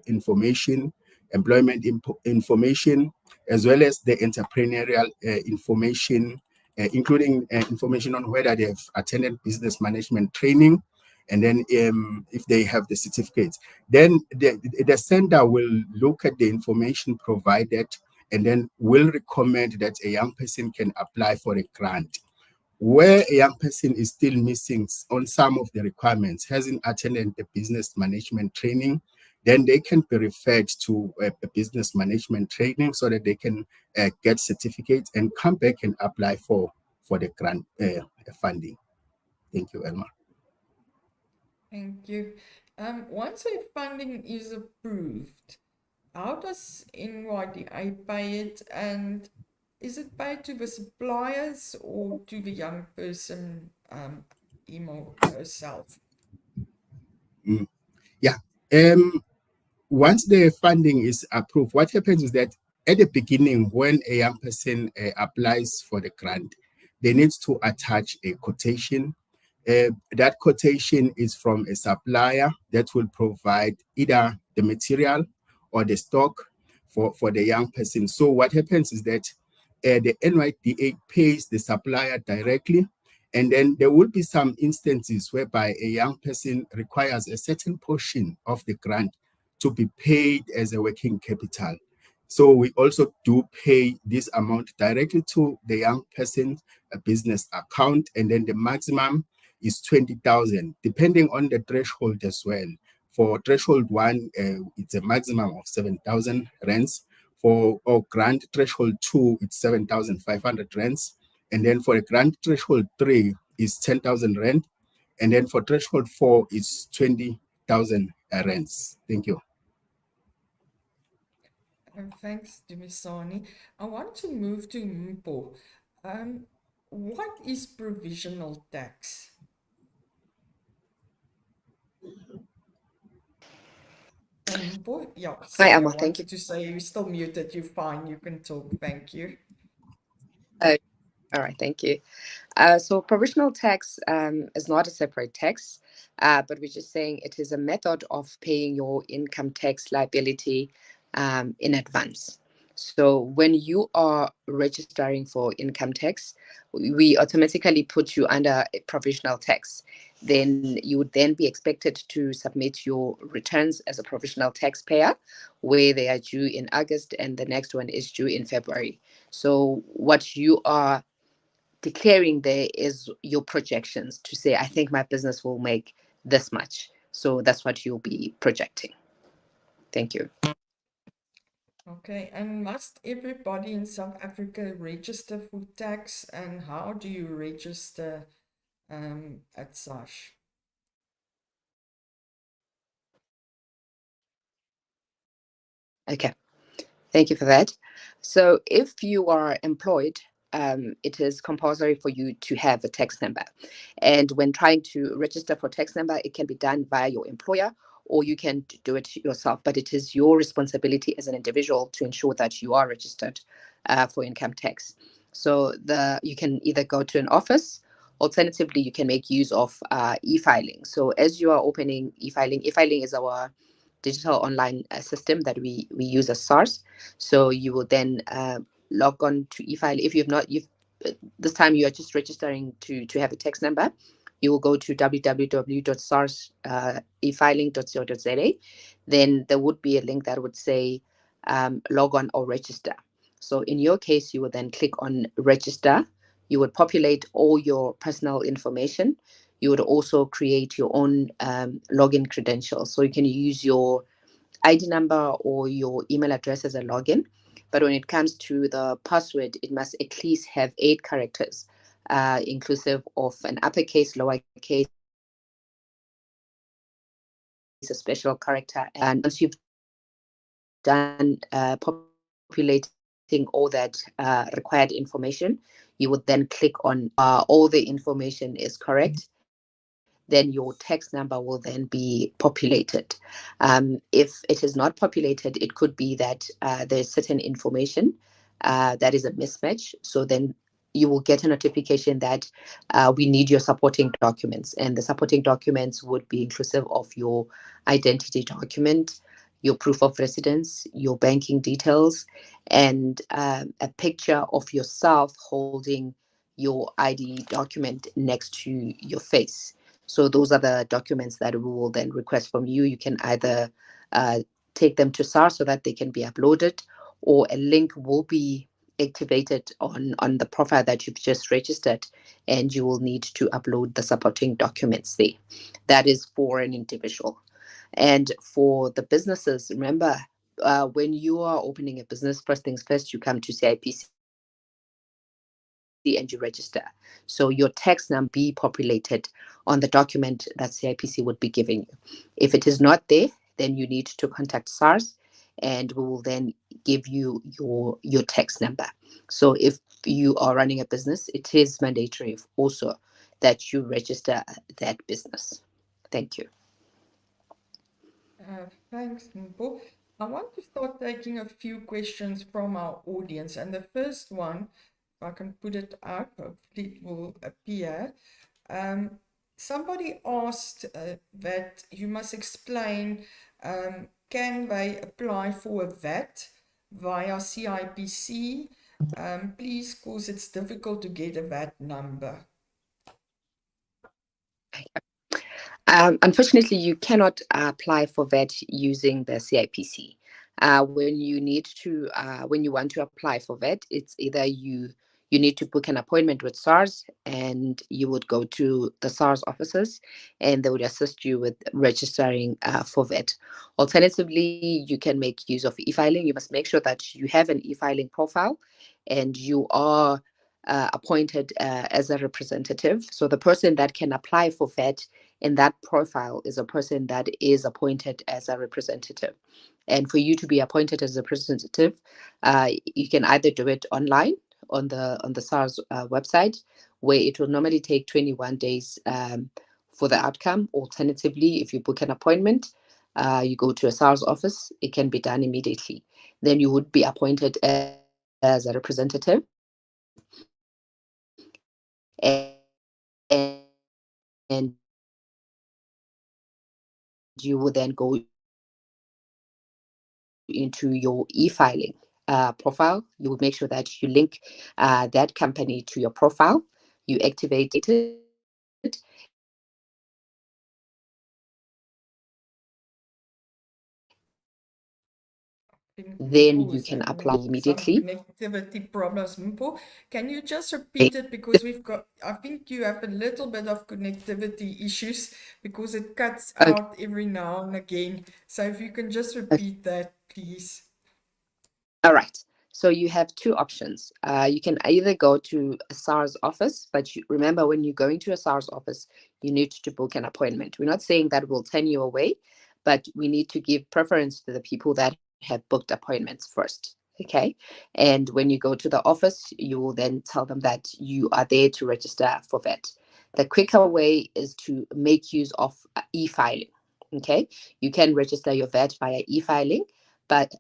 information, employment information, as well as the entrepreneurial information, including information on whether they have attended business management training, and then if they have the certificate. Then the center will look at the information provided and then will recommend that a young person can apply for a grant. Where a young person is still missing on some of the requirements, hasn't attended the business management training, then they can be referred to a business management training so that they can get certificates and come back and apply for the grant funding. Thank you, Elma. Thank you. Once a funding is approved, how does NYDA pay it, and is it paid to the suppliers or to the young person, email herself? Yeah. Once the funding is approved, what happens is that at the beginning, when a young person applies for the grant, they need to attach a quotation. That quotation is from a supplier that will provide either the material or the stock for the young person. So what happens is that the NYDA pays the supplier directly, and then there will be some instances whereby a young person requires a certain portion of the grant to be paid as a working capital. So we also do pay this amount directly to the young person's business account, and then the maximum is 20,000, depending on the threshold as well. For threshold 1, it's a maximum of 7,000 rands. For grant threshold 2, it's 7,500 rands. And then for a grant threshold 3, is 10,000 rand. And then for threshold 4, it's 20,000 rands. Thank you. Thanks, Dumisani. I want to move to Mpho. What is provisional tax? Mpho? Yeah, sorry, Hi, Emma. I Thank you. wanted to say you're still muted. You're fine. You can talk. Thank you. All right, thank you. So provisional tax is not a separate tax, but we're just saying it is a method of paying your income tax liability in advance. So when you are registering for income tax, we automatically put you under a provisional tax. Then you would then be expected to submit your returns as a provisional taxpayer, where they are due in August and the next one is due in February. So what you are declaring there is your projections to say, I think my business will make this much. So that's what you'll be projecting. Thank you. Okay, and must everybody in South Africa register for tax, and how do you register at SARS? Okay, thank you for that. So if you are employed, it is compulsory for you to have a tax number. And when trying to register for tax number, it can be done via your employer, or you can do it yourself, but it is your responsibility as an individual to ensure that you are registered for income tax. So you can either go to an office, alternatively, you can make use of e-filing. So as you are opening e-filing is our digital online system that we use as SARS. So you will then log on to e-filing. If this time you are just registering to have a tax number, you will go to www.sars.efiling.co.za. Then there would be a link that would say log on or register. So in your case, you would then click on register. You would populate all your personal information. You would also create your own login credentials. So you can use your ID number or your email address as a login. But when it comes to the password, it must at least have 8 characters inclusive of an uppercase, lowercase, a special character. And once you've done populating all that required information, you would then click on all the information is correct. Then your text number will then be populated. If it is not populated, it could be that there's certain information that is a mismatch. So then you will get a notification that we need your supporting documents. And the supporting documents would be inclusive of your identity document, your proof of residence, your banking details, and a picture of yourself holding your ID document next to your face. So those are the documents that we will then request from you. You can either take them to SARS so that they can be uploaded, or a link will be activated on the profile that you've just registered, and you will need to upload the supporting documents there. That is for an individual. And for the businesses, remember, when you are opening a business, first things first, you come to CIPC and you register. So your text number be populated on the document that CIPC would be giving you. If it is not there, then you need to contact SARS, and we will then give you your text number. So if you are running a business, it is mandatory also that you register that business. Thank you. Thanks, Mpho. I want to start taking a few questions from our audience. And the first one, if I can put it up, hopefully it will appear. Somebody asked that you must explain, can they apply for a VAT via CIPC? Please, because it's difficult to get a VAT number. Unfortunately, you cannot apply for VAT using the CIPC. When you want to apply for VAT, it's either you need to book an appointment with SARS, and you would go to the SARS offices, and they would assist you with registering for VAT. Alternatively, you can make use of e-filing. You must make sure that you have an e-filing profile, and you are appointed as a representative. So the person that can apply for VAT in that profile is a person that is appointed as a representative. And for you to be appointed as a representative, you can either do it online on the SARS website, where it will normally take 21 days for the outcome. Alternatively, if you book an appointment, you go to a SARS office, it can be done immediately. Then you would be appointed as a representative. And you will then go into your e-filing profile. You will make sure that you link that company to your profile. You activate it, then you can apply immediately. Some connectivity problems, Mpho. Can you just repeat it, because I think you have a little bit of connectivity issues, because it cuts out every now and again. So if you can just repeat that, please. All right. So you have two options. You can either go to a SARS office, but remember, when you're going to a SARS office, you need to book an appointment. We're not saying that we'll turn you away, but we need to give preference to the people that have booked appointments first. Okay. And when you go to the office, you will then tell them that you are there to register for VAT. The quicker way is to make use of e-filing. Okay. You can register your VAT via e-filing, but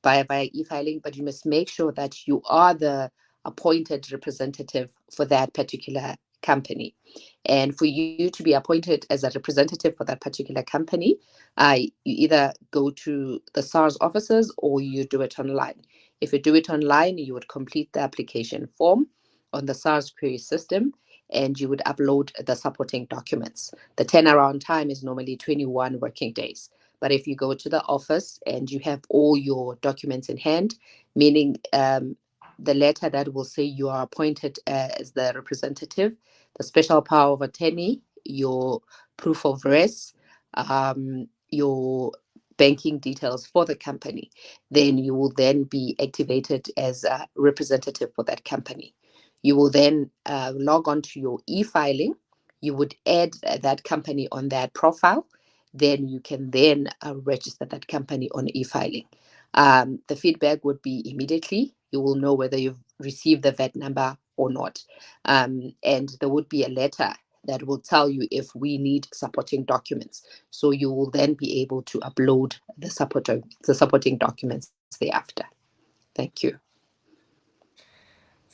via e-filing, but you must make sure that you are the appointed representative for that particular company. And for you to be appointed as a representative for that particular company, you either go to the SARS offices or you do it online. If you do it online, you would complete the application form on the SARS query system, and you would upload the supporting documents. The turnaround time is normally 21 working days. But if you go to the office and you have all your documents in hand, meaning the letter that will say you are appointed as the representative, the special power of attorney, your proof of res, your banking details for the company, then you will then be activated as a representative for that company. You will then log on to your e-filing. You would add that company on that profile. Then you can then register that company on e-filing. The feedback would be immediately. You will know whether you've received the VAT number or not. And there would be a letter that will tell you if we need supporting documents. So you will then be able to upload the supporting documents thereafter. Thank you.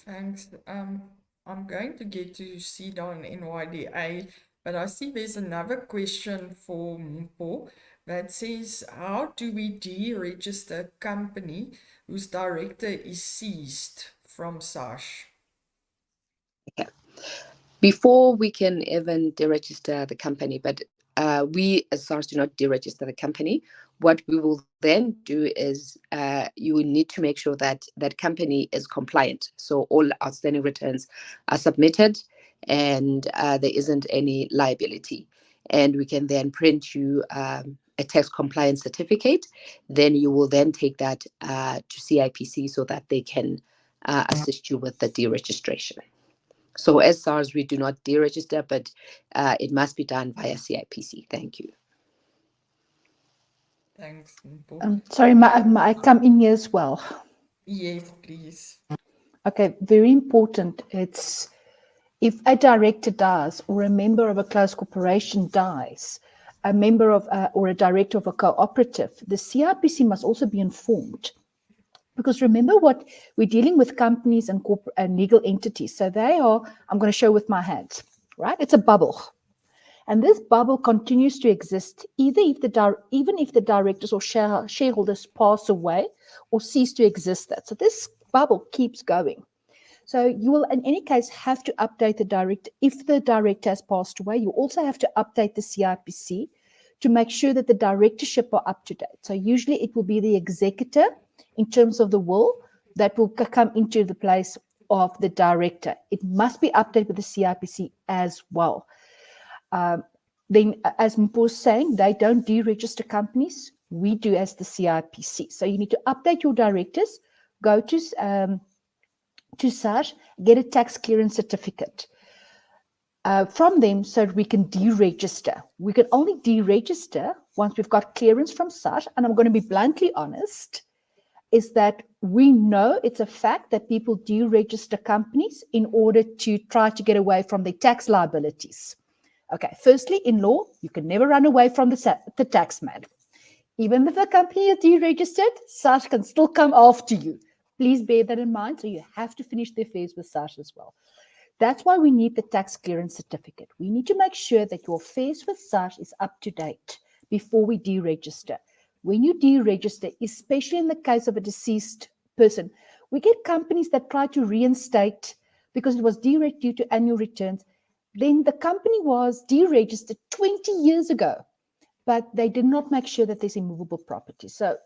Thanks. I'm going to get to CEDA and NYDA, but I see there's another question for Mpho that says, how do we deregister a company whose director is seized from SARS? Okay. Before we can even deregister the company, but we as SARS do not deregister the company. What we will then do is you will need to make sure that that company is compliant. So all outstanding returns are submitted and there isn't any liability. And we can then print you a tax compliance certificate. Then you will then take that to CIPC so that they can assist you with the deregistration. So as SARS, we do not deregister, but it must be done via CIPC. Thank you. Thanks, Mpho. Sorry, I come in here as well. Yes, please. Okay, very important. It's if a director dies or a member of a close corporation dies, a member of or a director of a cooperative, the CIPC must also be informed. Because remember what we're dealing with companies and corporate and legal entities. So they are, I'm going to show with my hands, right? It's a bubble. And this bubble continues to exist even if the directors or shareholders pass away or cease to exist. So this bubble keeps going. So you will, in any case, have to update the director. If the director has passed away, you also have to update the CIPC to make sure that the directorship are up to date. So usually it will be the executor in terms of the will that will come into the place of the director. It must be updated with the CIPC as well. Then, as Mpho was saying, they don't deregister companies. We do as the CIPC. So you need to update your directors, go to SARS, get a tax clearance certificate from them so that we can deregister. We can only deregister once we've got clearance from SARS. And I'm going to be bluntly honest, is that we know it's a fact that people deregister companies in order to try to get away from their tax liabilities. Okay, firstly, in law, you can never run away from the tax man. Even if a company is deregistered, SARS can still come after you. Please bear that in mind. So you have to finish the affairs with SARS as well. That's why we need the tax clearance certificate. We need to make sure that your affairs with SARS is up to date before we deregister. When you deregister, especially in the case of a deceased person, we get companies that try to reinstate because it was deregistered due to annual returns. Then the company was deregistered 20 years ago, but they did not make sure that there's immovable property. So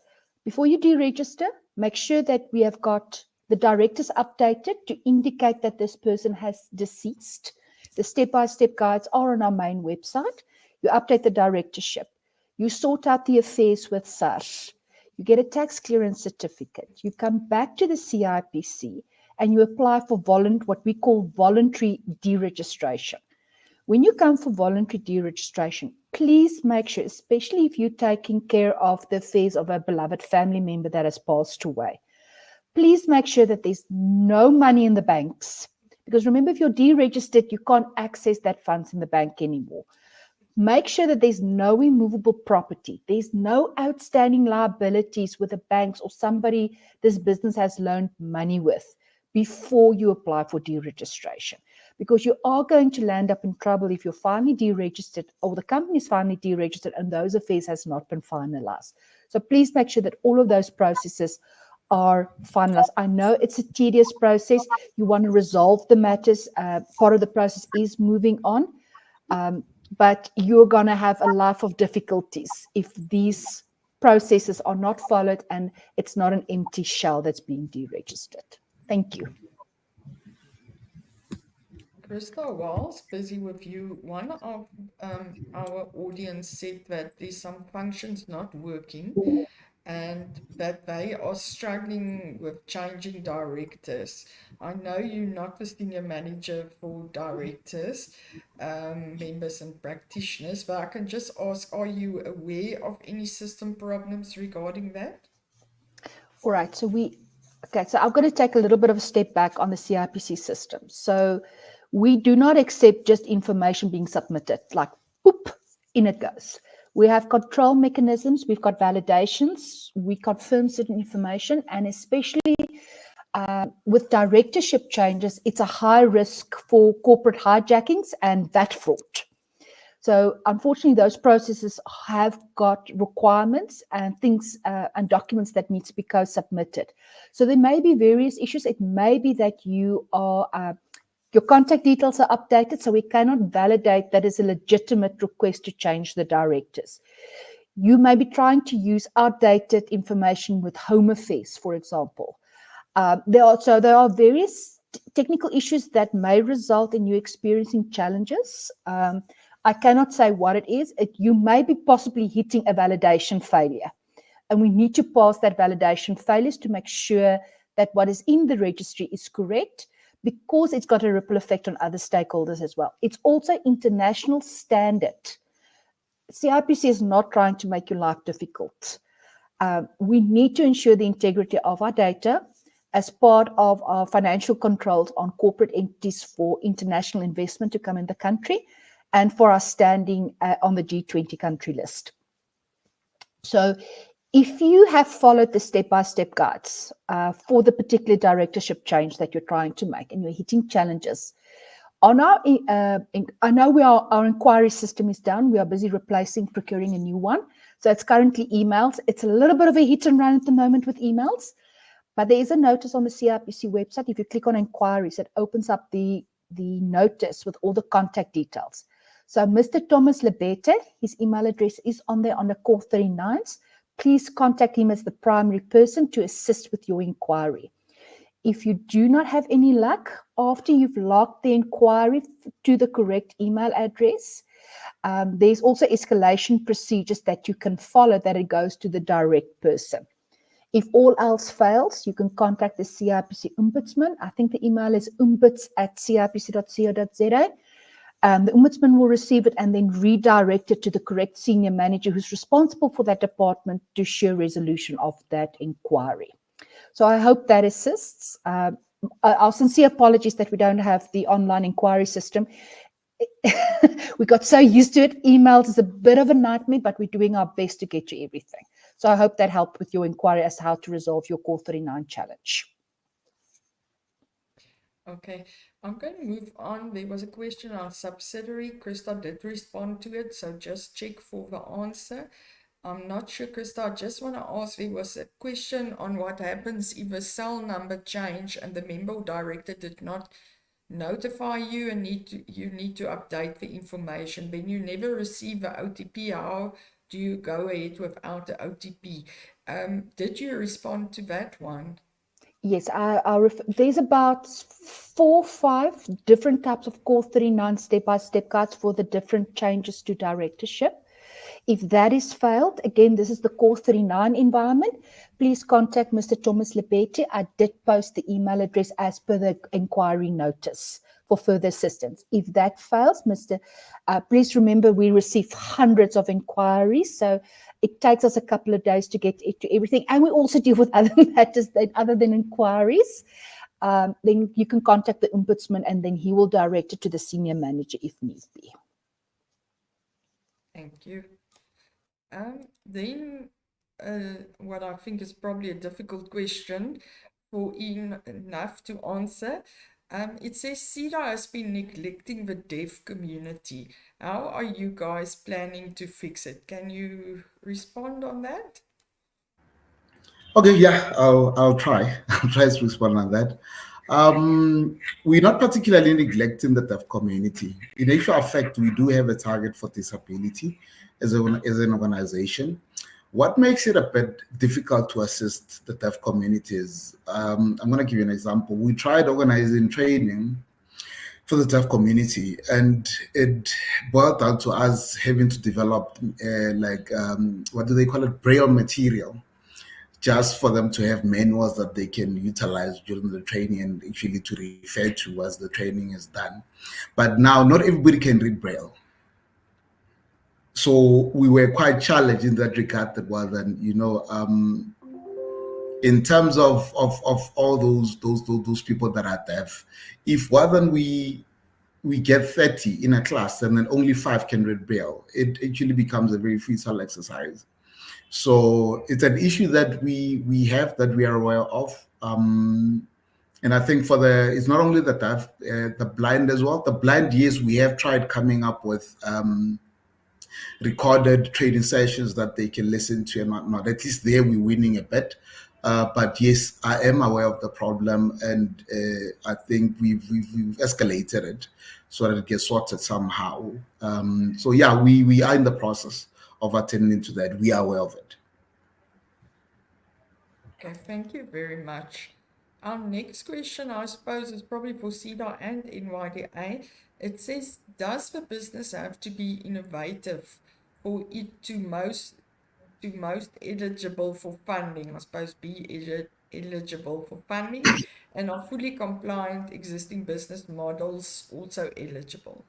before you deregister, make sure that we have got the directors updated to indicate that this person has deceased. The step-by-step guides are on our main website. You update the directorship. You sort out the affairs with SARS. You get a tax clearance certificate. You come back to the CIPC and you apply for what we call voluntary deregistration. When you come for voluntary deregistration, please make sure, especially if you're taking care of the affairs of a beloved family member that has passed away, please make sure that there's no money in the banks. Because remember, if you're deregistered, you can't access that funds in the bank anymore. Make sure that there's no immovable property. There's no outstanding liabilities with the banks or somebody this business has loaned money with before you apply for deregistration. Because you are going to land up in trouble if you're finally deregistered or the company is finally deregistered and those affairs has not been finalized. So please make sure that all of those processes are finalized. I know it's a tedious process. You want to resolve the matters. Part of the process is moving on. But you're going to have a life of difficulties if these processes are not followed and it's not an empty shell that's being deregistered. Thank you. Krista, whilst busy with you, one of our audience said that there's some functions not working and that they are struggling with changing directors. I know you're not the senior manager for directors, members and practitioners, but I can just ask, are you aware of any system problems regarding that? All right, so I'm going to take a little bit of a step back on the CIPC system. So we do not accept just information being submitted, like whoop, in it goes. We have control mechanisms, we've got validations, we confirm certain information, and especially with directorship changes, it's a high risk for corporate hijackings and VAT fraud. So unfortunately, those processes have got requirements and things and documents that need to be co-submitted. So there may be various issues. It may be that you are your contact details are updated, so we cannot validate that is a legitimate request to change the directors. You may be trying to use outdated information with Home Affairs, for example. There are various technical issues that may result in you experiencing challenges. I cannot say what it is. You may be possibly hitting a validation failure, and we need to pass that validation failures to make sure that what is in the registry is correct, because it's got a ripple effect on other stakeholders as well. It's also international standard. CIPC is not trying to make your life difficult. We need to ensure the integrity of our data as part of our financial controls on corporate entities for international investment to come in the country and for our standing on the G20 country list. So if you have followed the step-by-step guides for the particular directorship change that you're trying to make and you're hitting challenges, on our, I know our inquiry system is down. We are busy procuring a new one. So it's currently emails. It's a little bit of a hit and run at the moment with emails, but there is a notice on the CIPC website. If you click on inquiries, it opens up the notice with all the contact details. So Mr. Thomas Lebete, his email address is on there on the Core 39s. Please contact him as the primary person to assist with your inquiry. If you do not have any luck, after you've logged the inquiry to the correct email address, there's also escalation procedures that you can follow that it goes to the direct person. If all else fails, you can contact the CIPC Ombudsman. I think the email is ombuds@cipc.co.za. The Ombudsman will receive it and then redirect it to the correct senior manager who's responsible for that department to show resolution of that inquiry. So I hope that assists. Our sincere apologies that we don't have the online inquiry system. We got so used to it. Emails is a bit of a nightmare, but we're doing our best to get you everything. So I hope that helped with your inquiry as to how to resolve your Core 39 challenge. Okay, I'm going to move on. There was a question on subsidiary. Krista did respond to it, so just check for the answer. I'm not sure, Krista, I just want to ask, there was a question on what happens if a cell number change and the member or director did not notify you and you need to update the information. Then you never receive the OTP. How do you go ahead without the OTP? Did you respond to that one? Yes, there's about 4 or 5 different types of Core 39 step-by-step guides for the different changes to directorship. If that is failed, again, this is the Core 39 environment. Please contact Mr. Thomas Lebete. I did post the email address as per the inquiry notice for further assistance. If that fails, please remember we receive hundreds of inquiries, so it takes us a couple of days to get to everything. And we also deal with other matters other than inquiries. Then you can contact the Ombudsman and then he will direct it to the senior manager if need be. Thank you. Then what I think is probably a difficult question for enough to answer. It says CEDA has been neglecting the deaf community. How are you guys planning to fix it? Can you respond on that? Okay, yeah, I'll try. I'll try to respond on that. We're not particularly neglecting the deaf community. In actual fact, we do have a target for disability as an organization. What makes it a bit difficult to assist the deaf community is, I'm going to give you an example. We tried organizing training for the deaf community, and it boiled down to us having to develop what do they call it, Braille material. just for them to have manuals that they can utilize during the training and actually to refer to as the training is done. But now not everybody can read Braille. So we were quite challenged in that regard that was, and in terms of all those people that are deaf, if more than we get 30 in a class and then only 5 can read Braille, it actually becomes a very futile exercise. So it's an issue that we have, that we are aware of. And I think it's not only the deaf, the blind as well. The blind, yes, we have tried coming up with recorded training sessions that they can listen to and whatnot. At least there we're winning a bit. But yes, I am aware of the problem, and I think we've escalated it so that it gets sorted somehow. So yeah, we are in the process of attending to that. We are aware of it. Okay, thank you very much. Our next question, I suppose, is probably for CEDA and NYDA. It says, does the business have to be innovative for it to most eligible for funding? I suppose be eligible for funding, and are fully compliant existing business models also eligible?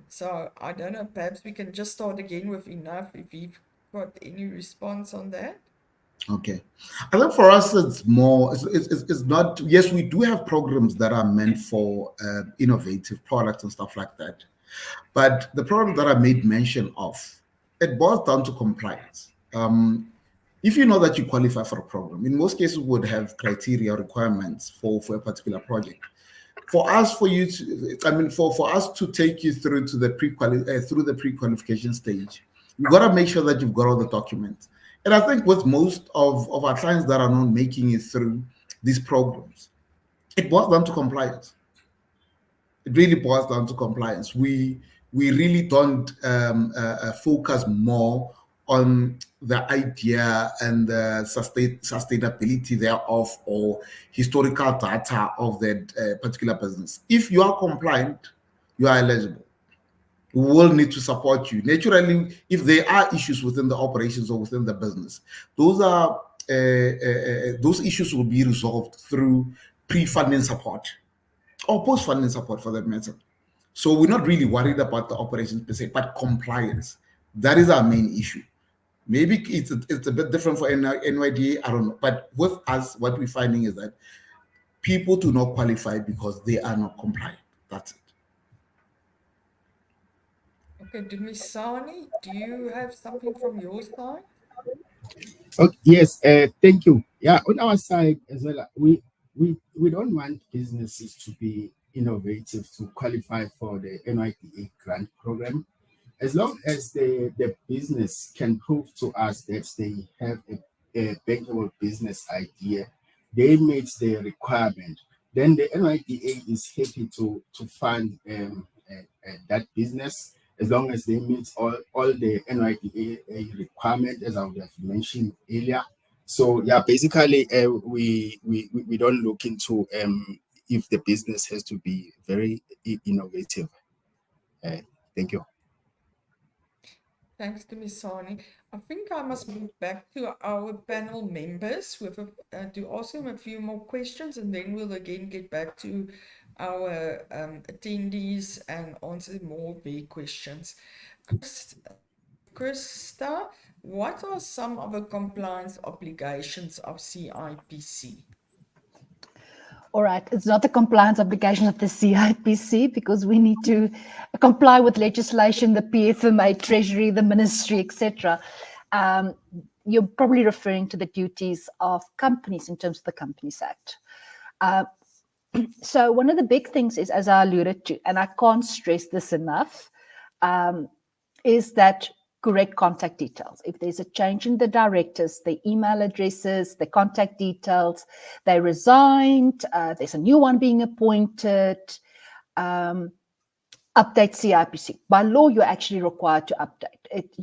So I don't know, perhaps we can just start again with Enough if you've got any response on that. Okay, I think for us it's more, it's not, yes, we do have programs that are meant for innovative products and stuff like that, but the program that I made mention of, it boils down to compliance. If you know that you qualify for a program, in most cases we would have criteria or requirements for a particular project. For us, for us to take you through to the pre-qualification stage, you got to make sure that you've got all the documents. And I think with most of our clients that are not making it through these programs, it boils down to compliance. It really boils down to compliance. We really don't focus more on the idea and the sustainability thereof or historical data of that particular business. If you are compliant, you are eligible. We will need to support you. Naturally, if there are issues within the operations or within the business, those issues will be resolved through pre-funding support or post-funding support for that matter. So we're not really worried about the operations per se, but compliance. That is our main issue. Maybe it's a bit different for NYDA, I don't know. But with us, what we're finding is that people do not qualify because they are not compliant. That's it. Okay, Dumisani, do you have something from your side? Okay, yes, thank you. Yeah, on our side as well, we don't want businesses to be innovative to qualify for the NYDA grant program. As long as the business can prove to us that they have a bankable business idea, they meet the requirement, then the NYDA is happy to fund that business as long as they meet all the NYDA requirement, as I would have mentioned earlier. So yeah, basically we don't look into if the business has to be very innovative. Thank you. Thanks, Dumisani. I think I must move back to our panel members to ask them a few more questions, and then we'll again get back to our attendees and answer more of their questions. Krista, what are some of the compliance obligations of CIPC? All right, it's not the compliance obligation of the CIPC because we need to comply with legislation, the PFMA, Treasury, the Ministry, etc. You're probably referring to the duties of companies in terms of the Companies Act. So one of the big things is, as I alluded to, and I can't stress this enough, is that correct contact details. If there's a change in the directors, the email addresses, the contact details, they resigned, there's a new one being appointed, update CIPC. By law, you're actually required to update it.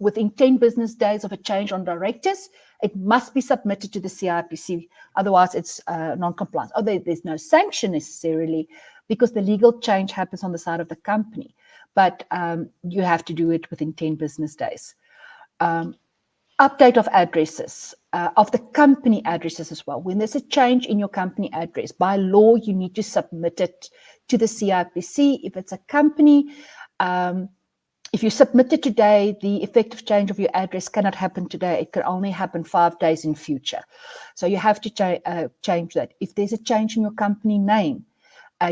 Within 10 business days of a change on directors, it must be submitted to the CIPC. Otherwise, it's non-compliant. There's no sanction necessarily because the legal change happens on the side of the company. But you have to do it within 10 business days. update of addresses, of the company addresses as well. When there's a change in your company address, by law, you need to submit it to the CIPC. If it's a company, if you submit it today, the effective change of your address cannot happen today. It can only happen 5 days in future. So you have to change that. If there's a change in your company name,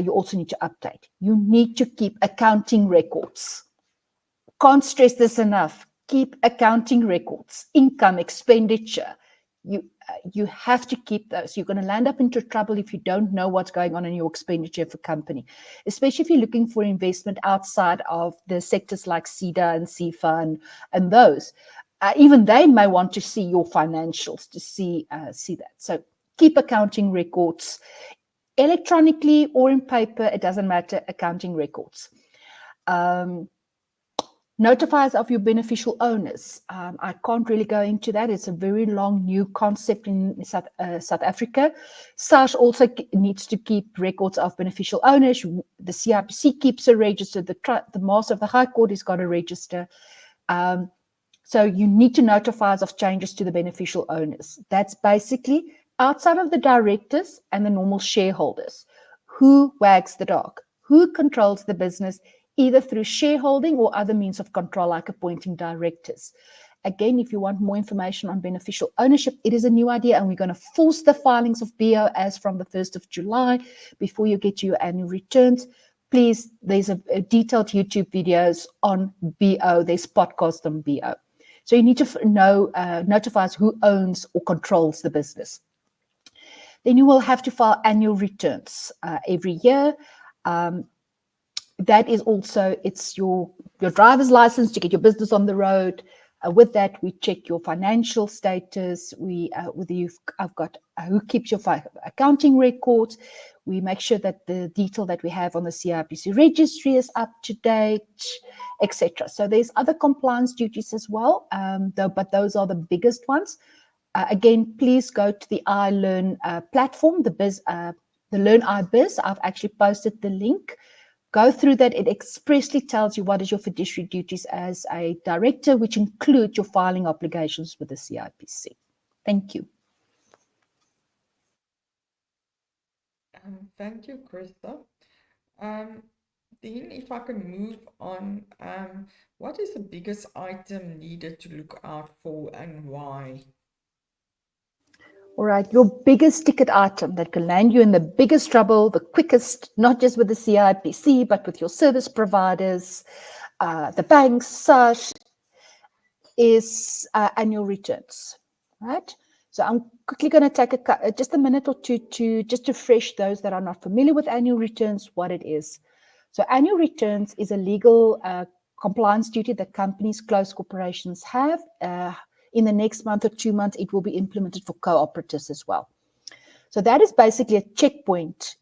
you also need to update. You need to keep accounting records. Can't stress this enough. Keep accounting records, income, expenditure. You have to keep those. You're going to land up into trouble if you don't know what's going on in your expenditure of a company, especially if you're looking for investment outside of the sectors like CEDA and CFA and those. Even they may want to see your financials to see that. So keep accounting records electronically or in paper. It doesn't matter. Accounting records. Notifiers of your beneficial owners. I can't really go into that. It's a very long new concept in South Africa. SARS also needs to keep records of beneficial owners. The CIPC keeps a register. The Master of the High Court has got a register. So you need to notify us of changes to the beneficial owners. That's basically outside of the directors and the normal shareholders. Who wags the dog? Who controls the business, either through shareholding or other means of control, like appointing directors. Again, if you want more information on beneficial ownership, it is a new idea, and we're going to force the filings of BO as from the 1st of July before you get to your annual returns. Please, there's a detailed YouTube videos on BO. There's podcasts on BO. So you need to know, notify us who owns or controls the business. Then you will have to file annual returns every year. That is also, it's your driver's license to get your business on the road. With that, we check your financial status. I've got who keeps your accounting records. We make sure that the detail that we have on the CIPC registry is up to date, etc. So there's other compliance duties as well, but those are the biggest ones. Again, please go to the iLearn platform, the Learn iBiz. I've actually posted the link. Go through that. It expressly tells you what is your fiduciary duties as a director, which include your filing obligations with the CIPC. Thank you. Thank you, Krista. Then if I can move on, what is the biggest item needed to look out for and why? All right, your biggest ticket item that can land you in the biggest trouble, the quickest, not just with the CIPC, but with your service providers, the banks, such, is annual returns, right? So I'm quickly going to take just a minute or two to just refresh those that are not familiar with annual returns, what it is. So annual returns is a legal compliance duty that companies, closed corporations have. In the next month or 2 months, it will be implemented for cooperatives as well. So that is basically a checkpoint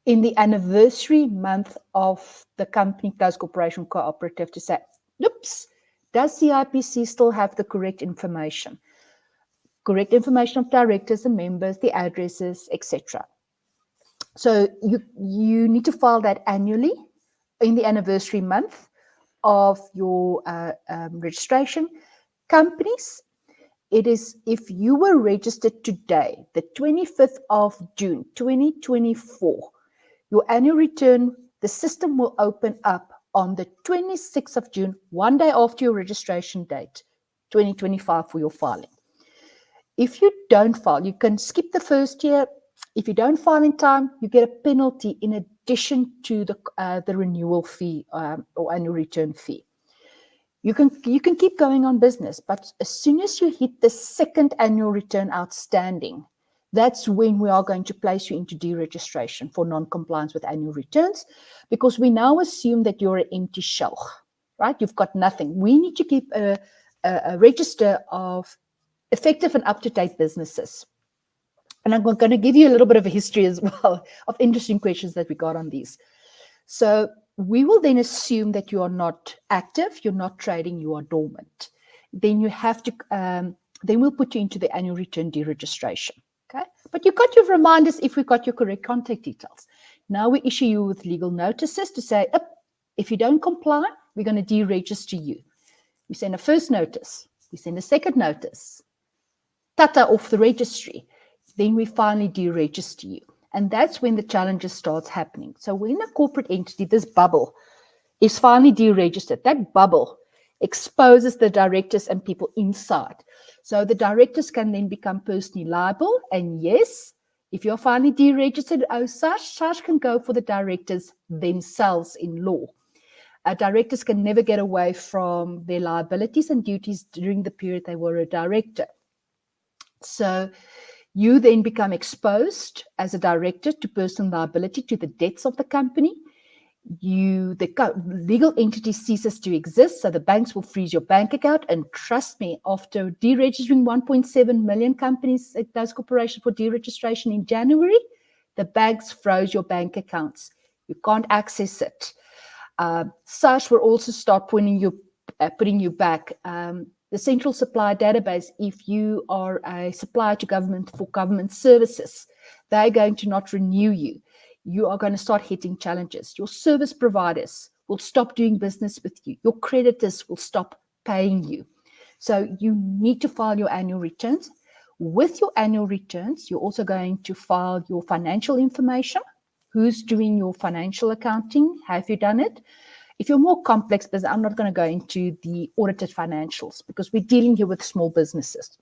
in the anniversary month of the company, closed corporation, cooperative to say, oops, does CIPC still have the correct information? Correct information of directors and members, the addresses, etc. So you need to file that annually in the anniversary month of your registration. Companies, it is if you were registered today, the 25th of June, 2024, your annual return, the system will open up on the 26th of June, 1 day after your registration date, 2025, for your filing. If you don't file, you can skip the first year. If you don't file in time, you get a penalty in addition to the renewal fee or annual return fee. You can keep going on business, but as soon as you hit the second annual return outstanding, that's when we are going to place you into deregistration for non-compliance with annual returns, because we now assume that you're an empty shell, right? You've got nothing. We need to keep a register of effective and up-to-date businesses. And I'm going to give you a little bit of a history as well of interesting questions that we got on these. So we will then assume that you are not active, you're not trading, you are dormant. Then you have to, then we'll put you into the annual return deregistration. Okay, but you got your reminders if we got your correct contact details. Now we issue you with legal notices to say, if you don't comply, we're going to deregister you. We send a first notice. We send a second notice. Tata off the registry. Then we finally deregister you. And that's when the challenges starts happening. So when a corporate entity, this bubble, is finally deregistered, that bubble exposes the directors and people inside. So the directors can then become personally liable. And yes, if you're finally deregistered, SARS can go for the directors themselves in law. Directors can never get away from their liabilities and duties during the period they were a director. So you then become exposed as a director to personal liability to the debts of the company. The legal entity ceases to exist, so the banks will freeze your bank account. And trust me, after deregistering 1.7 million companies at those corporations for deregistration in January, the banks froze your bank accounts. You can't access it. SARS will also start putting you back. The Central Supply Database, if you are a supplier to government for government services, they're going to not renew you. You are going to start hitting challenges. Your service providers will stop doing business with you. Your creditors will stop paying you. So you need to file your annual returns. With your annual returns, you're also going to file your financial information. Who's doing your financial accounting? Have you done it? If you're more complex business, I'm not going to go into the audited financials because we're dealing here with small businesses.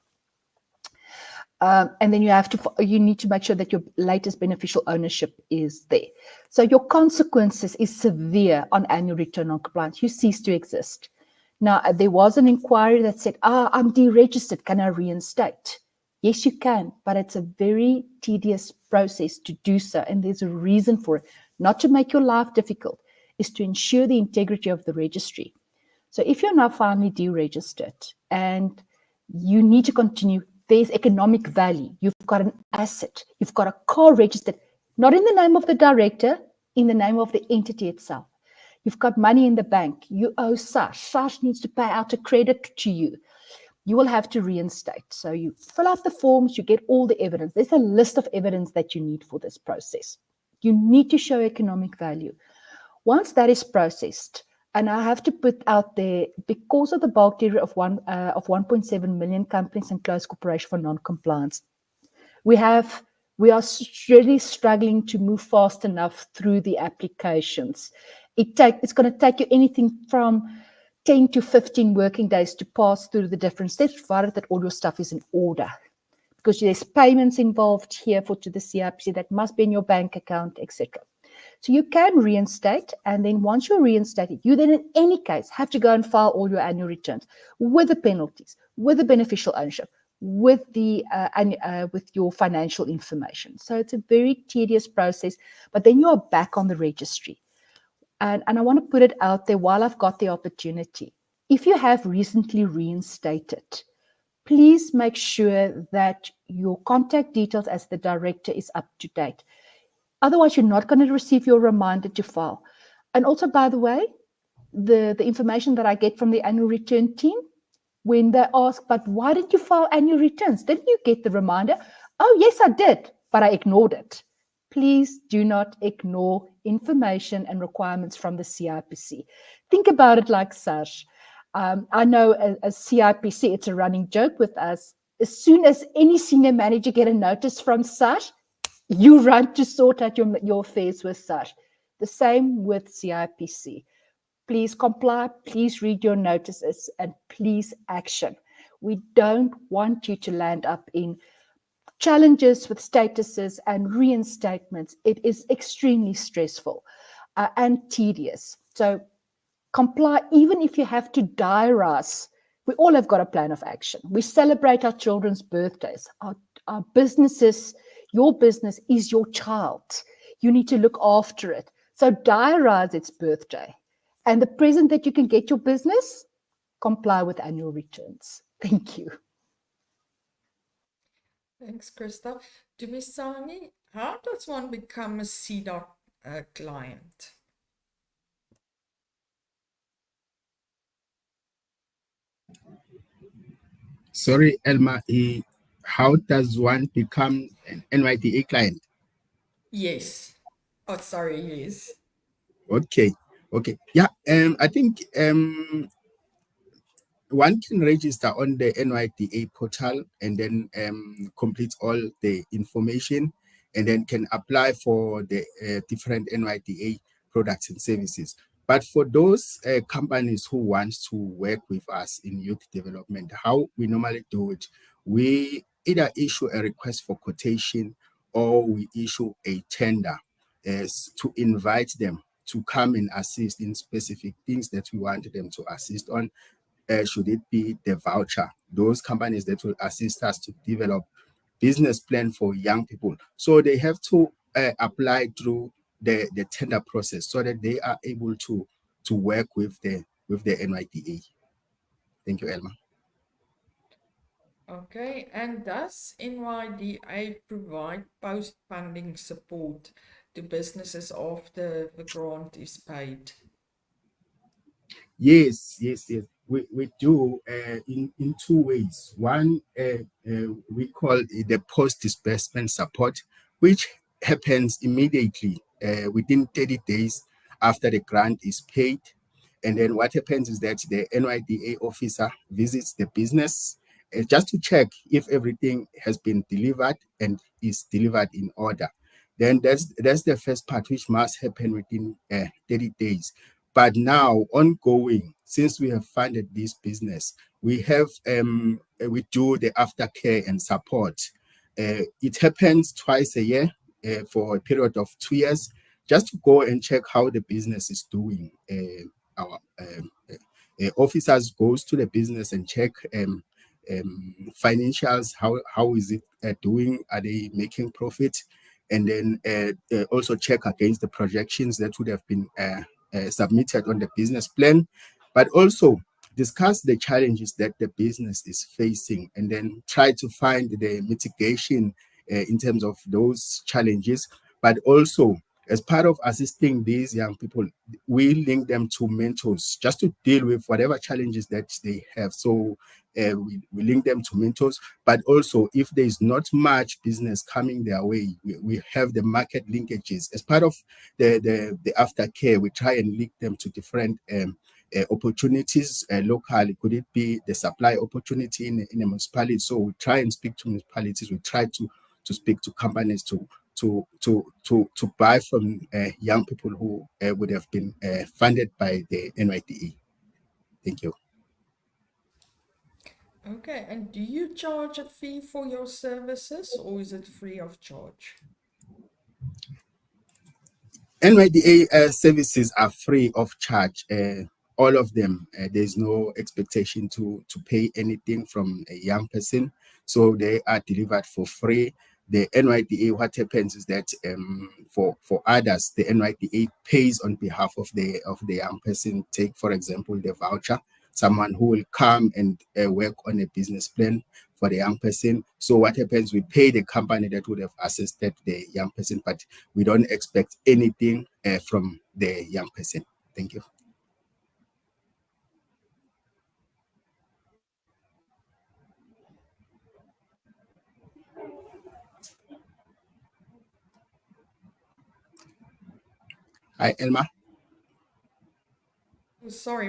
And then you need to make sure that your latest beneficial ownership is there. So your consequences is severe on annual return on compliance. You cease to exist. Now, there was an inquiry that said, I'm deregistered. Can I reinstate? Yes, you can, but it's a very tedious process to do so. And there's a reason for it, not to make your life difficult, is to ensure the integrity of the registry. So if you're now finally deregistered and you need to continue, there's economic value. You've got an asset. You've got a car registered, not in the name of the director, in the name of the entity itself. You've got money in the bank. You owe SARS. SARS needs to pay out a credit to you. You will have to reinstate. So you fill out the forms, you get all the evidence. There's a list of evidence that you need for this process. You need to show economic value. Once that is processed, and I have to put out there, because of the bulk area of 1.7 million companies and closed corporations for non-compliance, we are really struggling to move fast enough through the applications. It's going to take you anything from 10 to 15 working days to pass through the different steps, provided that all your stuff is in order. Because there's payments involved here to the CIPC that must be in your bank account, etc. So you can reinstate, and then once you're reinstated, you then in any case have to go and file all your annual returns with the penalties, with the beneficial ownership, with your financial information. So it's a very tedious process, but then you're back on the registry. And I want to put it out there while I've got the opportunity. If you have recently reinstated, please make sure that your contact details as the director is up to date. Otherwise, you're not going to receive your reminder to file. And also, by the way, the information that I get from the annual return team, when they ask, but why didn't you file annual returns? Didn't you get the reminder? Oh, yes, I did, but I ignored it. Please do not ignore information and requirements from the CIPC. Think about it like SARS. I know as CIPC, it's a running joke with us. As soon as any senior manager get a notice from SARS, you run to sort out your affairs with SARS. The same with CIPC. Please comply, please read your notices, and please action. We don't want you to land up in challenges with statuses and reinstatements. It is extremely stressful and tedious. So comply, even if you have to diarize. We all have got a plan of action. We celebrate our children's birthdays. Our businesses, your business is your child. You need to look after it. So diarize its birthday. And the present that you can get your business, comply with annual returns. Thank you. Thanks, Krista. Dumisani, how does one become a CDOT client? Sorry, Elma, how does one become an NYDA client? Yes. Oh, sorry, yes. Okay. Yeah, I think one can register on the NYDA portal and then complete all the information, and then can apply for the different NYDA products and services. But for those companies who want to work with us in youth development, how we normally do it, we either issue a request for quotation or we issue a tender to invite them to come and assist in specific things that we want them to assist on. Should it be the voucher, those companies that will assist us to develop business plan for young people. So they have to apply through the tender process so that they are able to work with the NYDA. Thank you, Elma. Okay, and does NYDA provide post-funding support to businesses after the grant is paid? Yes. We do in two ways. One, we call it the post-disbursement support, which happens immediately within 30 days after the grant is paid. And then what happens is that the NYDA officer visits the business just to check if everything has been delivered and is delivered in order. Then that's the first part, which must happen within 30 days. But now, ongoing, since we have funded this business, we have we do the aftercare and support. It happens twice a year for a period of 2 years, just to go and check how the business is doing. Our officers goes to the business and check financials. How is it doing? Are they making profit? And then also check against the projections that would have been submitted on the business plan, but also discuss the challenges that the business is facing, and then try to find the mitigation in terms of those challenges. But also, as part of assisting these young people, we link them to mentors just to deal with whatever challenges that they have. So we link them to mentors, but also if there is not much business coming their way, we have the market linkages. As part of the aftercare, we try and link them to different opportunities locally. Could it be the supply opportunity in a municipality? So we try and speak to municipalities. We try to speak to companies to buy from young people who would have been funded by the NYDA. Thank you. Okay, and do you charge a fee for your services, or is it free of charge? NYDA services are free of charge. All of them. There's no expectation to pay anything from a young person, so they are delivered for free. The NYDA, what happens is that for others, the NYDA pays on behalf of the young person. Take, for example, the voucher, someone who will come and work on a business plan for the young person. So what happens, we pay the company that would have assisted the young person, but we don't expect anything from the young person. Thank you. Hi, Elma. Sorry,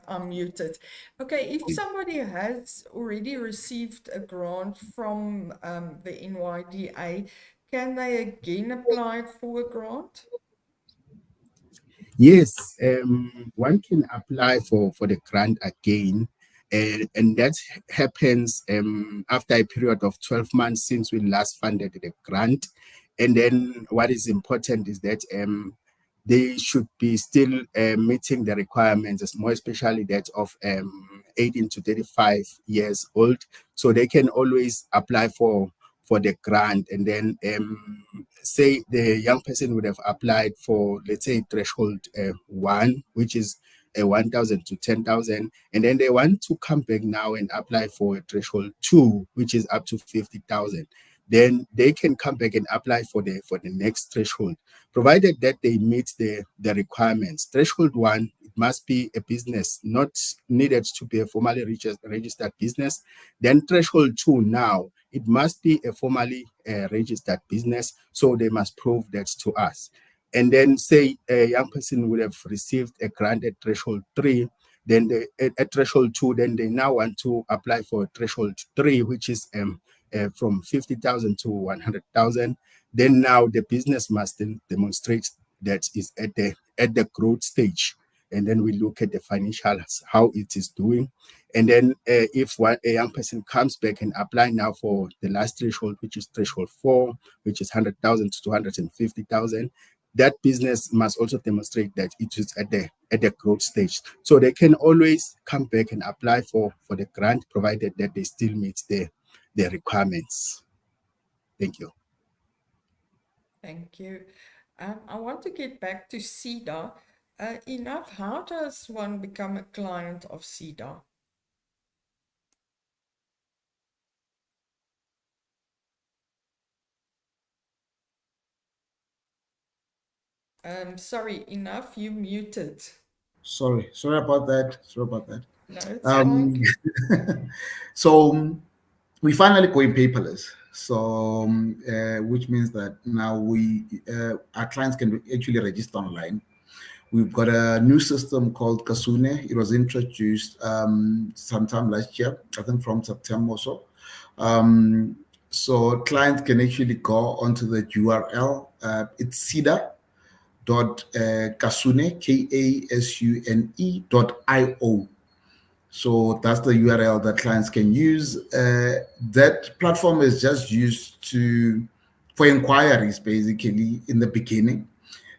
I'm muted. Okay, if somebody has already received a grant from the NYDA, can they again apply for a grant? Yes, one can apply for the grant again, and that happens after a period of 12 months since we last funded the grant. And then what is important is that they should be still meeting the requirements, more especially that of 18 to 35 years old. So they can always apply for the grant, and then say the young person would have applied for, let's say, threshold 1, which is 1,000 to 10,000, and then they want to come back now and apply for threshold 2, which is up to 50,000. Then they can come back and apply for the next threshold, provided that they meet the requirements. Threshold 1, it must be a business, not needed to be a formally registered business. Then threshold 2, now it must be a formally registered business, so they must prove that to us. And then say a young person would have received a grant at threshold 3, Then at threshold 2, then they now want to apply for threshold 3, which is from 50,000 to 100,000. Then now the business must then demonstrate that is at the growth stage. And then we look at the financials, how it is doing. And then if a young person comes back and apply now for the last threshold, which is threshold 4, which is 100,000 to 250,000, that business must also demonstrate that it is at the growth stage. So they can always come back and apply for the grant, provided that they still meet the requirements. Thank you. Thank you. I want to get back to SEDA. Enough, how does one become a client of SEDA? Sorry, Enough, you muted. Sorry about that. No, it's fine. So we finally going paperless. So which means that now our clients can actually register online. We've got a new system called Kasune. It was introduced sometime last year, I think from September or so. So clients can actually go onto the URL. It's SEDA.kasune, KASUNE.io. So that's the URL that clients can use. That platform is just used for inquiries, basically, in the beginning.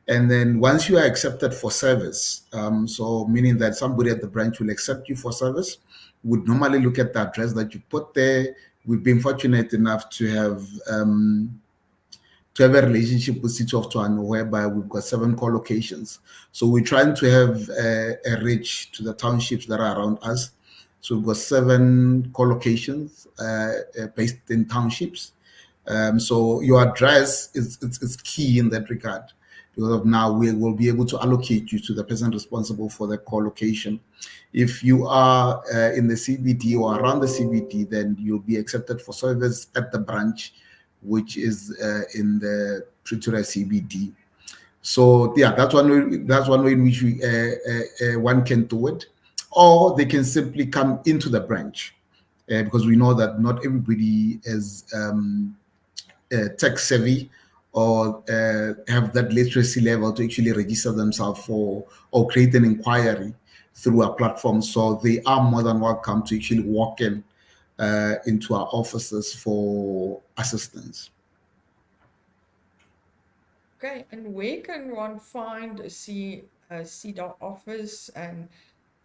And then once you are accepted for service, so meaning that somebody at the branch will accept you for service, would normally look at the address that you put there. We've been fortunate enough to have a relationship with City of Tshwane, whereby we've got 7 co-locations. So we're trying to have a reach to the townships that are around us. So we've got 7 co-locations based in townships. So your address is key in that regard, because of now we will be able to allocate you to the person responsible for the co-location. If you are in the CBD or around the CBD, then you'll be accepted for service at the branch, which is in the Pretoria CBD. So yeah, that's one way in which one can do it, or they can simply come into the branch, because we know that not everybody is tech savvy or have that literacy level to actually register themselves for or create an inquiry through a platform. So they are more than welcome to actually walk in into our offices for assistance. Okay, and where can one find a SEDA office and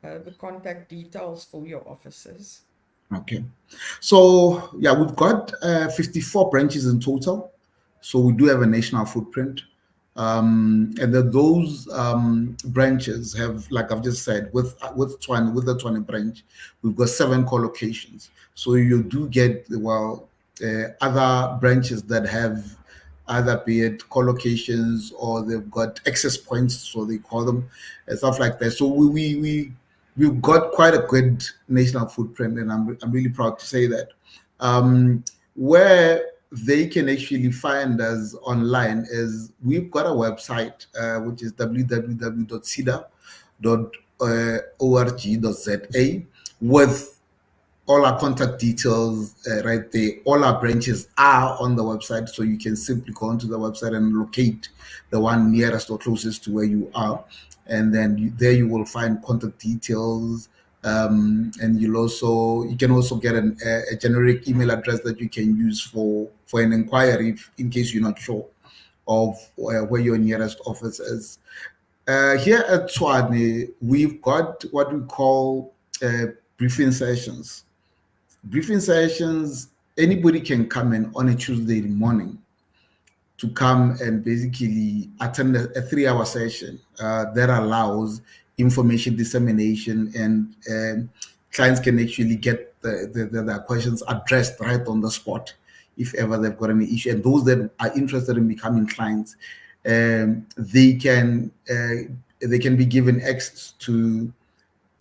the contact details for your offices? Okay, so yeah, we've got 54 branches in total. So we do have a national footprint. And then those branches have, like I've just said, with the Tshwane branch, we've got 7 co-locations. So you do get other branches that have either be it co-locations or they've got access points, so they call them, and stuff like that. So we've got quite a good national footprint, and I'm really proud to say that. Where they can actually find us online is we've got a website, which is www.seda.org.za, with all our contact details right there. All our branches are on the website, so you can simply go onto the website and locate the one nearest or closest to where you are. And then there you will find contact details, and you can also get a generic email address that you can use for an inquiry in case you're not sure of where your nearest office is. Here at Tshwane, we've got what we call briefing sessions. Briefing sessions, anybody can come in on a Tuesday morning to come and basically attend a 3-hour session that allows information dissemination, and clients can actually get their questions addressed right on the spot if ever they've got any issue. And those that are interested in becoming clients, they can be given access to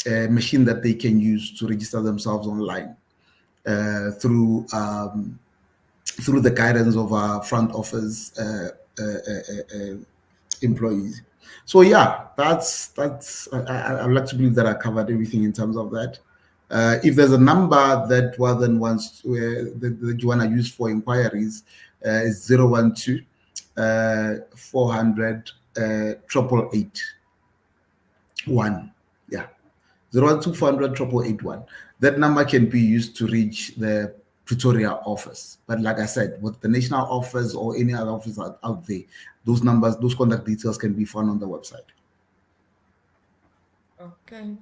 a machine that they can use to register themselves online through the guidance of our front office employees. So yeah, I would like to believe that I covered everything in terms of that. If there's a number that Warden wants to, that you want to use for inquiries, is 012 400 881. Yeah, 012 400 881. That number can be used to reach the Pretoria office. But like I said, with the national office or any other office out there, those numbers, those contact details can be found on the website. Okay,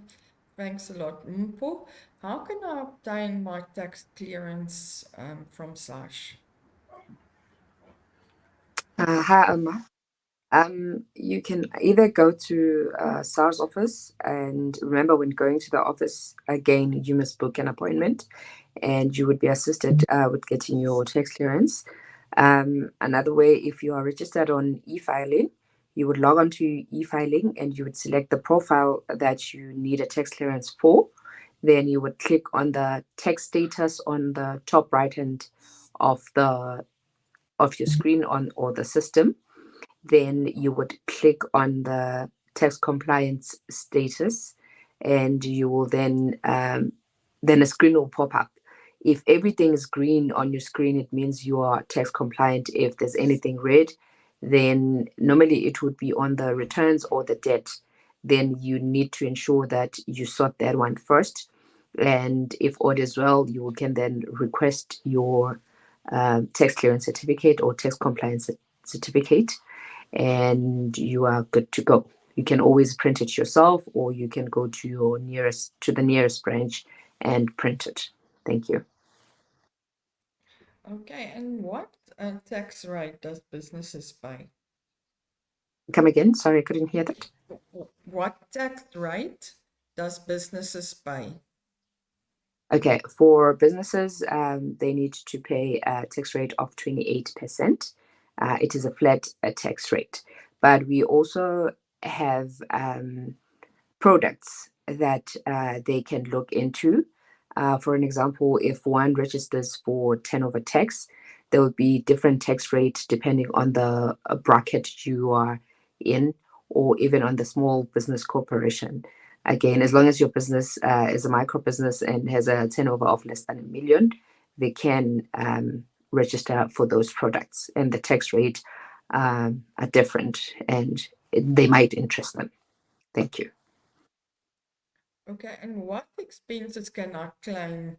thanks a lot. Mpho, how can I obtain my tax clearance from SARS? Hi, Alma. You can either go to SARS office, and remember, when going to the office, again, you must book an appointment, and you would be assisted with getting your tax clearance. Another way, if you are registered on e-filing, you would log on to e-filing and you would select the profile that you need a tax clearance for. Then you would click on the tax status on the top right hand of your screen or the system. Then you would click on the tax compliance status, and you will then a screen will pop up. If everything is green on your screen, it means you are tax compliant. If there's anything red, then normally it would be on the returns or the debt. Then you need to ensure that you sort that one first. And if all is well, you can then request your tax clearance certificate or tax compliance certificate, and you are good to go. You can always print it yourself, or you can go to the nearest branch and print it. Thank you. Okay, and what tax rate does businesses pay? Come again? Sorry, I couldn't hear that. What tax rate does businesses pay? Okay, for businesses, they need to pay a tax rate of 28%. It is a flat tax rate. But we also have products that they can look into. For an example, if one registers for turnover tax, there will be different tax rates depending on the bracket you are in, or even on the small business corporation. Again, as long as your business is a micro business and has a turnover of less than $1 million, they can register for those products, and the tax rate are different, and they might interest them. Thank you. Okay, and what expenses can I claim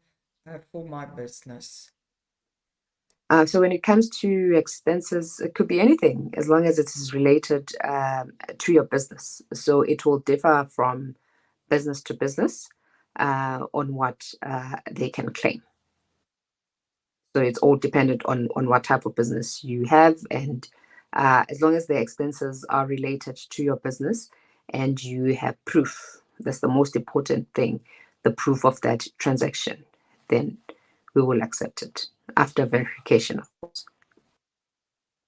for my business? So when it comes to expenses, it could be anything as long as it is related to your business. So it will differ from business to business on what they can claim. So it's all dependent on what type of business you have, and as long as the expenses are related to your business and you have proof, that's the most important thing, the proof of that transaction, then we will accept it after verification, of course.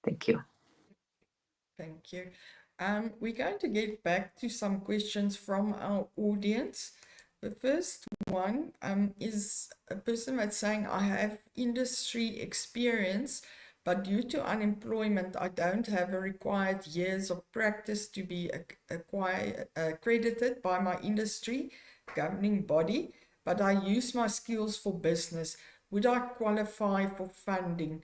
Thank you. Thank you. We're going to get back to some questions from our audience. The first one is a person that's saying, I have industry experience, but due to unemployment, I don't have a required years of practice to be accredited by my industry governing body, but I use my skills for business. Would I qualify for funding?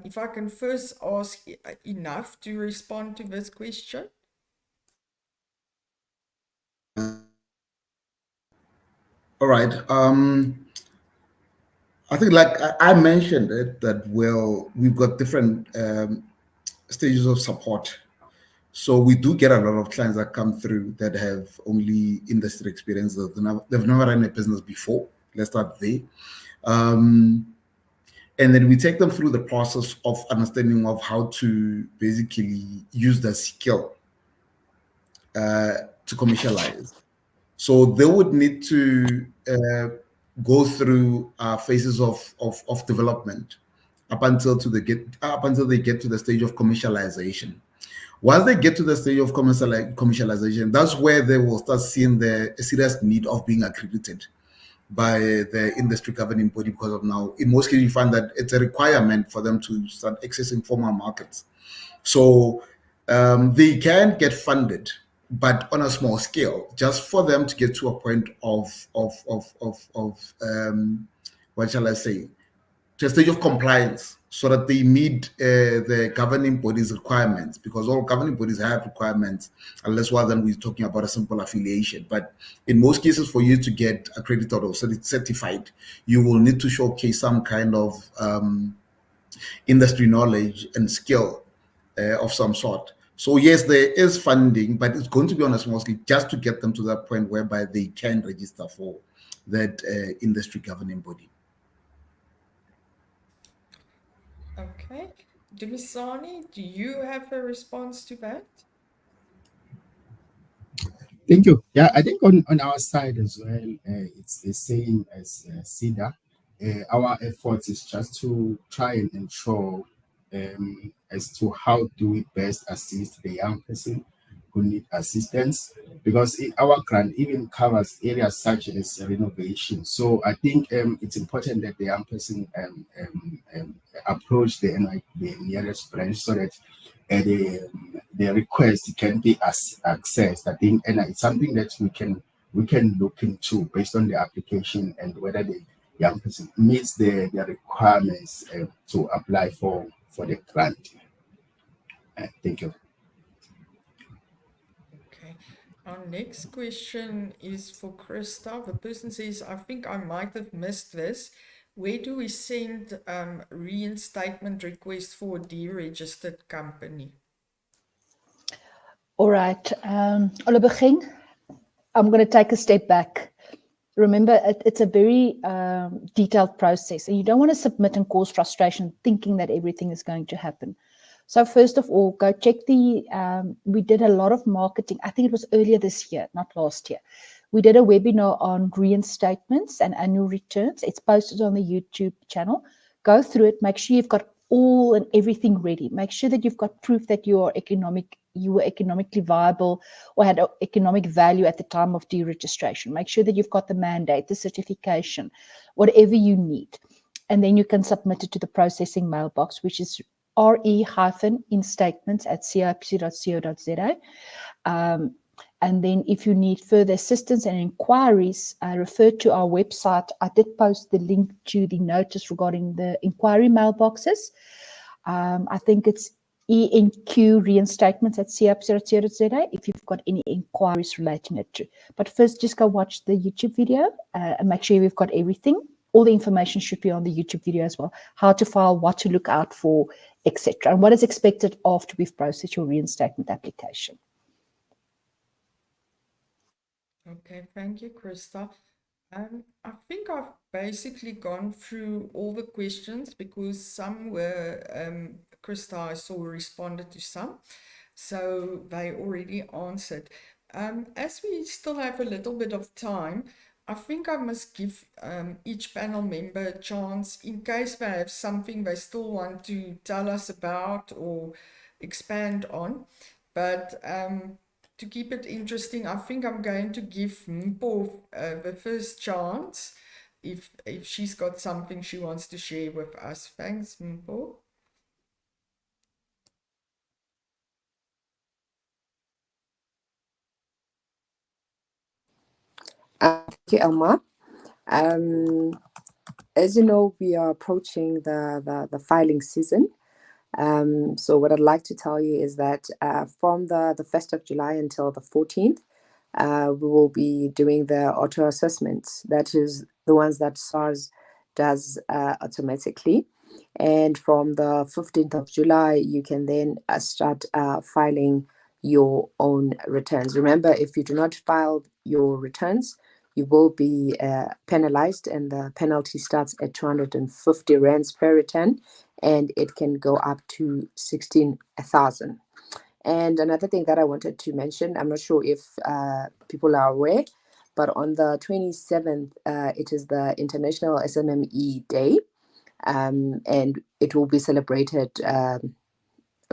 If I can first ask Enough to respond to this question. All right. I think, like I mentioned it, that we've got different stages of support. So we do get a lot of clients that come through that have only industry experience. They've never run a business before. Let's start there. And then we take them through the process of understanding of how to basically use the skill to commercialize. So they would need to go through phases of development up until they get to the stage of commercialization. Once they get to the stage of commercialization, that's where they will start seeing the serious need of being accredited by the industry governing body, because of now, in most cases, you find that it's a requirement for them to start accessing formal markets. So they can get funded but on a small scale, just for them to get to a point of what shall I say, to a stage of compliance, so that they meet the governing body's requirements, because all governing bodies have requirements, unless rather than we're talking about a simple affiliation. But in most cases, for you to get accredited or certified, you will need to showcase some kind of industry knowledge and skill of some sort. So yes, there is funding, but it's going to be on a small scale just to get them to that point whereby they can register for that industry governing body. Okay. Dumisani, do you have a response to that? Thank you. Yeah, I think on our side as well, it's the same as SEDA. Our efforts is just to try and ensure as to how do we best assist the young person who need assistance, because our grant even covers areas such as renovation. So I think it's important that the young person approach the nearest branch so that the request can be accessed. I think, and it's something that we can look into based on the application and whether the young person meets the requirements to apply for the grant. Thank you. Okay. Our next question is for Krista. The person says, I think I might have missed this. Where do we send reinstatement request for a deregistered company? All right. Ola begin. I'm going to take a step back. Remember, it's a very detailed process, and you don't want to submit and cause frustration thinking that everything is going to happen. So first of all, go check we did a lot of marketing. I think it was earlier this year, not last year. We did a webinar on reinstatements and annual returns. It's posted on the YouTube channel. Go through it. Make sure you've got all and everything ready. Make sure that you've got proof that you were economically viable or had economic value at the time of deregistration. Make sure that you've got the mandate, the certification, whatever you need. And then you can submit it to the processing mailbox, which is re-instatements@cipc.co.za. And then if you need further assistance and inquiries, refer to our website. I did post the link to the notice regarding the inquiry mailboxes. I think it's ENQ reinstatements@cipc.co.za if you've got any inquiries relating it to. But first, just go watch the YouTube video and make sure you've got everything. All the information should be on the YouTube video as well. How to file, what to look out for, etc. And what is expected after we've processed your reinstatement application. Okay, thank you, Krista. I think I've basically gone through all the questions because some were, Krista, I saw responded to some, so they already answered. As we still have a little bit of time, I think I must give each panel member a chance in case they have something they still want to tell us about or expand on. But to keep it interesting, I think I'm going to give Mpho the first chance if she's got something she wants to share with us. Thanks, Mpho. Thank you, Elma. As you know, we are approaching the filing season. So what I'd like to tell you is that from the 1st of July until the 14th, we will be doing the auto assessments. That is the ones that SARS does automatically. And from the 15th of July, you can then start filing your own returns. Remember, if you do not file your returns, you will be penalized, and the penalty starts at 250 rands per return, and it can go up to 16,000. And another thing that I wanted to mention, I'm not sure if people are aware, but on the 27th, it is the International SMME Day, and it will be celebrated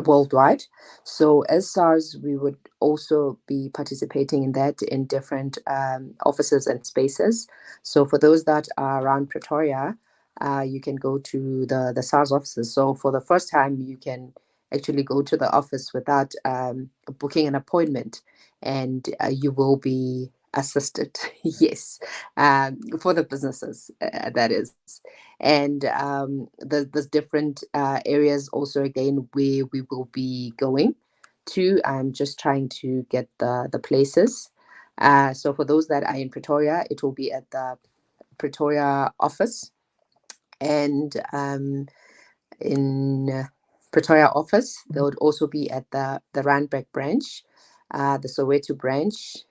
worldwide. So as SARS, we would also be participating in that in different offices and spaces. So for those that are around Pretoria, you can go to the SARS offices. So for the first time, you can actually go to the office without booking an appointment, and you will be assisted. Yes, for the businesses, that is. And there's different areas also again where we will be going to. I'm just trying to get the places. So for those that are in Pretoria, it will be at the Pretoria office, and in Pretoria office, they would also be at the Randburg branch, the Soweto branch,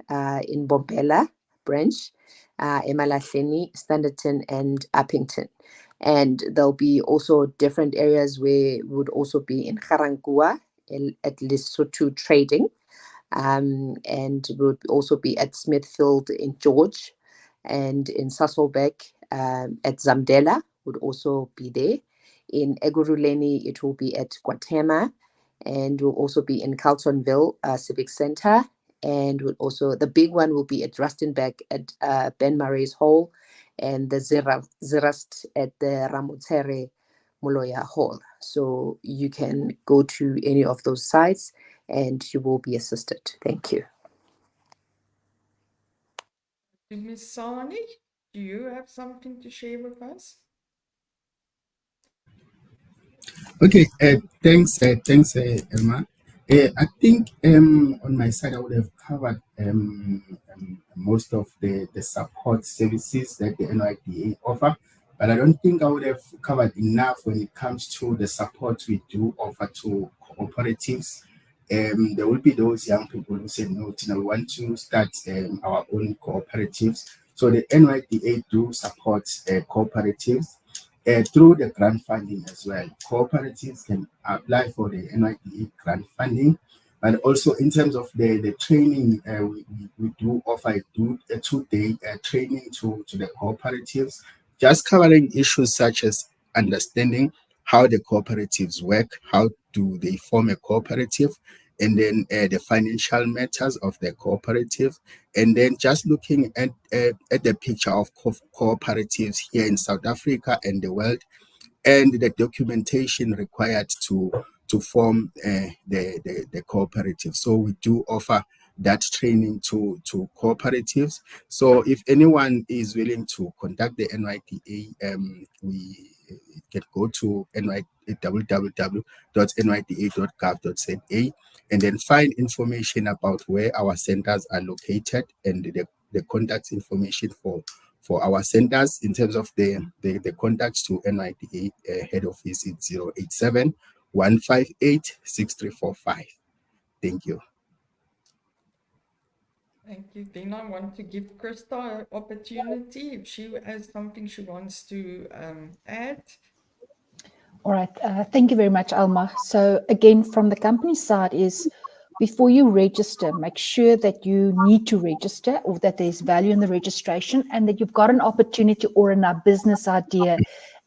in Bombela branch, Emalahleni, Standerton, and Uppington. And there'll be also different areas where we would also be in Garangua at Lesotho Trading, and we would also be at Smithfield in George, and in Sasolburg at Zamdela would also be there. In Eguruleni, it will be at Guatema, and will also be in Carltonville Civic Center, and will also, the big one will be at Rustenburg at Ben Murray's Hall, and the Zerast at the Ramotere Moloya Hall. So you can go to any of those sites and you will be assisted. Thank you. Ms. Sani, do you have something to share with us? Okay, thanks, Elma. I think on my side, I would have covered most of the support services that the NYDA offer, but I don't think I would have covered enough when it comes to the support we do offer to cooperatives. There will be those young people who say, no, we want to start our own cooperatives. So the NYDA do support cooperatives through the grant funding as well. Cooperatives can apply for the NYDA grant funding, but also in terms of the training, we do offer a 2-day training to the cooperatives, just covering issues such as understanding how the cooperatives work, how do they form a cooperative, and then the financial matters of the cooperative, and then just looking at the picture of cooperatives here in South Africa and the world, and the documentation required to form the cooperative. So we do offer that training to cooperatives. So if anyone is willing to contact the NYDA, we can go to www.nyda.gov.za and then find information about where our centers are located and the contact information for our centers. In terms of the contacts to NYDA head office, it's 087-158-6345. Thank you. Thank you. Then I want to give Krista an opportunity if she has something she wants to add. All right. Thank you very much, Alma. So again, from the company side is, before you register, make sure that you need to register or that there's value in the registration and that you've got an opportunity or a business idea,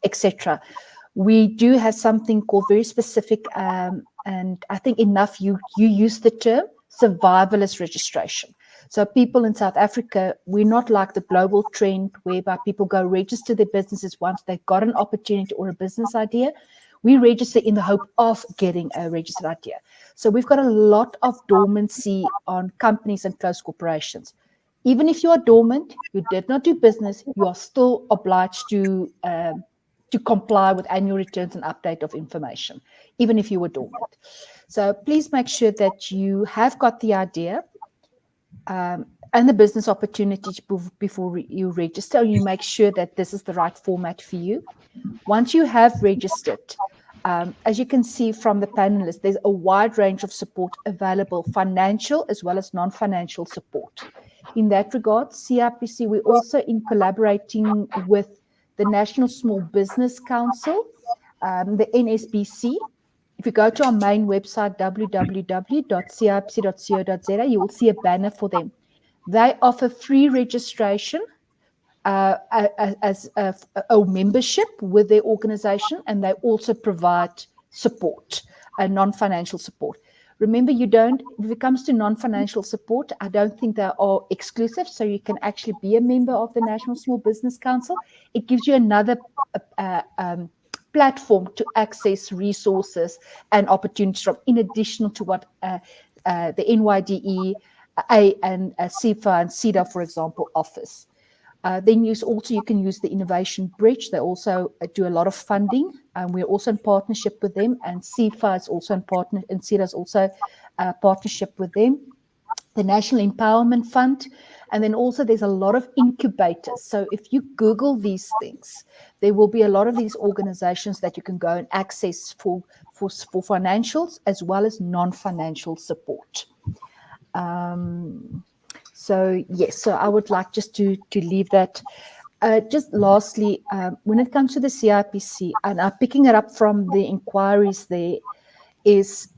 etc. We do have something called very specific, and I think enough you use the term survivalist registration. So people in South Africa, we're not like the global trend whereby people go register their businesses once they've got an opportunity or a business idea. We register in the hope of getting a registered idea. So we've got a lot of dormancy on companies and closed corporations. Even if you are dormant, you did not do business, you are still obliged to comply with annual returns and update of information, even if you were dormant. So please make sure that you have got the idea and the business opportunity before you register. You make sure that this is the right format for you. Once you have registered, as you can see from the panelists, there's a wide range of support available, financial as well as non-financial support. In that regard, CIPC, we're also in collaborating with the National Small Business Council, the NSBC. If you go to our main website, www.cipc.co.za, you will see a banner for them. They offer free registration as a membership with their organization, and they also provide support, non-financial support. Remember, if it comes to non-financial support, I don't think they are exclusive, so you can actually be a member of the National Small Business Council. It gives you another platform to access resources and opportunities from, in addition to what the NYDE and CIFA and CEDA, for example, offers. Then you can use the Innovation Bridge. They also do a lot of funding. We're also in partnership with them, and CIFA is also in partner, and CEDA is also a partnership with them. The National Empowerment Fund, and then also there's a lot of incubators. So if you Google these things, there will be a lot of these organizations that you can go and access for financials as well as non-financial support. So yes, so I would like just to leave that. Just lastly, when it comes to the CIPC, and I'm picking it up from the inquiries there, is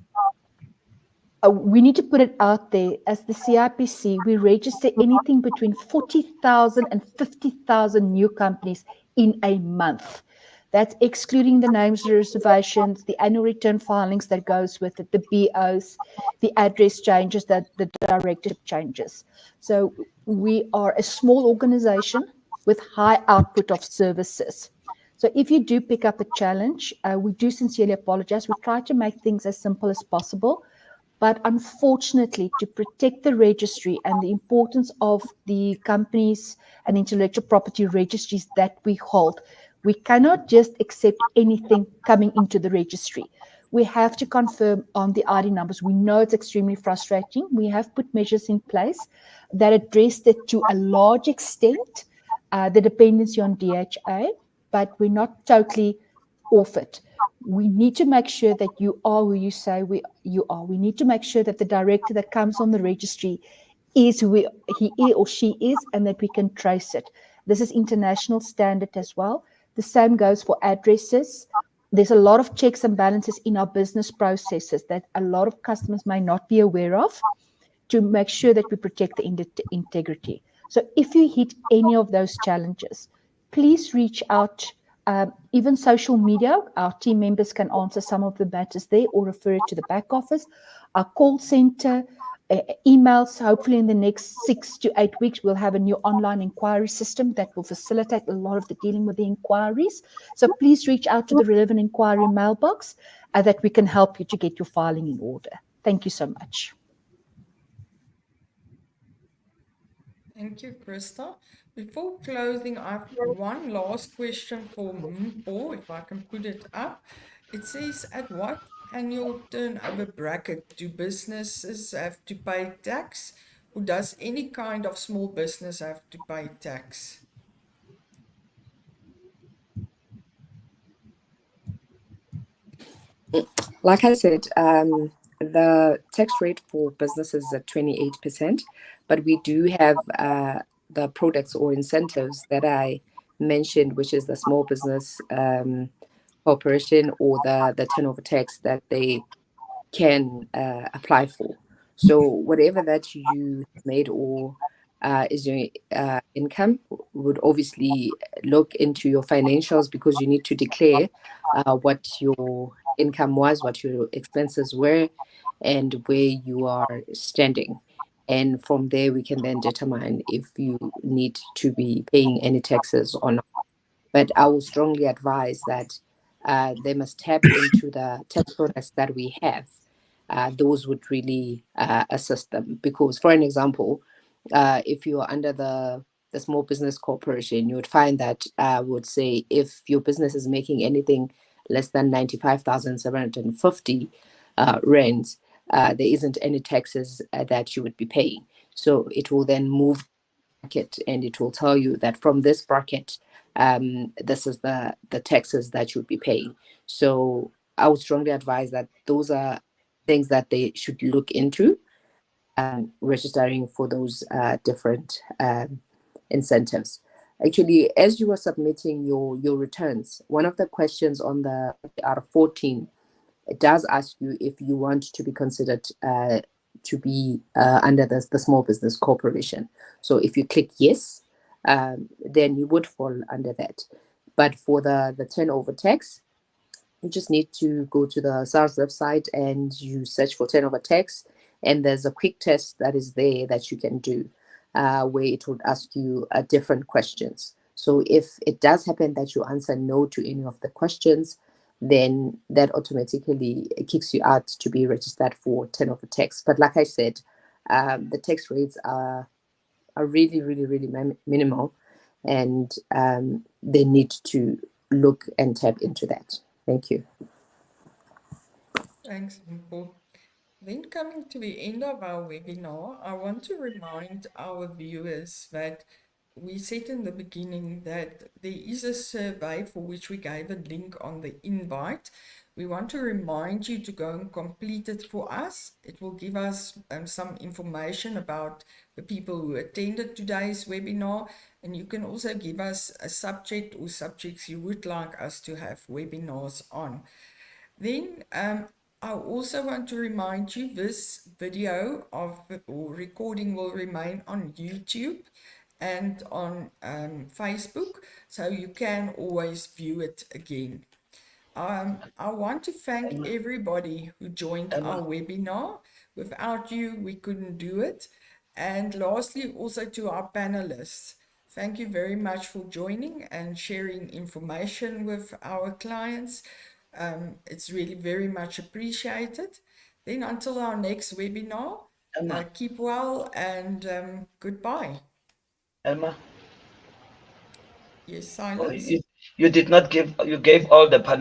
we need to put it out there as the CIPC, we register anything between 40,000 and 50,000 new companies in a month. That's excluding the names reservations, the annual return filings that goes with it, the BOs, the address changes, the directorship changes. So we are a small organization with high output of services. So if you do pick up a challenge, we do sincerely apologize. We try to make things as simple as possible. But unfortunately, to protect the registry and the importance of the companies and intellectual property registries that we hold, we cannot just accept anything coming into the registry. We have to confirm on the ID numbers. We know it's extremely frustrating. We have put measures in place that addressed it to a large extent, the dependency on DHA, but we're not totally off it. We need to make sure that you are who you say you are. We need to make sure that the director that comes on the registry is who he or she is, and that we can trace it. This is international standard as well. The same goes for addresses. There's a lot of checks and balances in our business processes that a lot of customers may not be aware of to make sure that we protect the integrity. So if you hit any of those challenges, please reach out. Even social media, our team members can answer some of the matters there or refer it to the back office. Our call center, emails, hopefully in the next 6 to 8 weeks, we'll have a new online inquiry system that will facilitate a lot of the dealing with the inquiries. So please reach out to the relevant inquiry mailbox that we can help you to get your filing in order. Thank you so much. Thank you, Krista. Before closing, I have one last question for Mpho, if I can put it up. It says, at what annual turnover bracket do businesses have to pay tax, or does any kind of small business have to pay tax? Like I said, the tax rate for businesses is at 28%, but we do have the products or incentives that I mentioned, which is the small business corporation or the turnover tax that they can apply for. So whatever that you made or is your income would obviously look into your financials, because you need to declare what your income was, what your expenses were, and where you are standing. And from there, we can then determine if you need to be paying any taxes or not. But I will strongly advise that they must tap into the tax products that we have. Those would really assist them. Because, for an example, if you are under the small business corporation, you would find that would say if your business is making anything less than 95,750 rands, there isn't any taxes that you would be paying. So it will then move bracket, and it will tell you that from this bracket, this is the taxes that you would be paying. So I would strongly advise that those are things that they should look into, registering for those different incentives. Actually, as you were submitting your returns, one of the questions on the out of 14, it does ask you if you want to be considered to be under the small business corporation. So if you click yes, then you would fall under that. But for the turnover tax, you just need to go to the SARS website and you search for turnover tax, and there's a quick test that is there that you can do, where it would ask you different questions. So if it does happen that you answer no to any of the questions, then that automatically kicks you out to be registered for turnover tax. But like I said, The tax rates are really, really, really minimal, and they need to look and tap into that. Thank you. Thanks, Mpho. Then coming to the end of our webinar, I want to remind our viewers that we said in the beginning that there is a survey for which we gave a link on the invite. We want to remind you to go and complete it for us. It will give us some information about the people who attended today's webinar, and you can also give us a subject or subjects you would like us to have webinars on. Then I also want to remind you this video or recording will remain on YouTube and on Facebook, so you can always view it again. I want to thank everybody who joined our webinar. Without you, we couldn't do it. And lastly, also to our panelists, thank you very much for joining and sharing information with our clients. It's really very much appreciated. Then until our next webinar, keep well and goodbye. Elma, Yes, oh, silence. you did not give, you gave all the panel.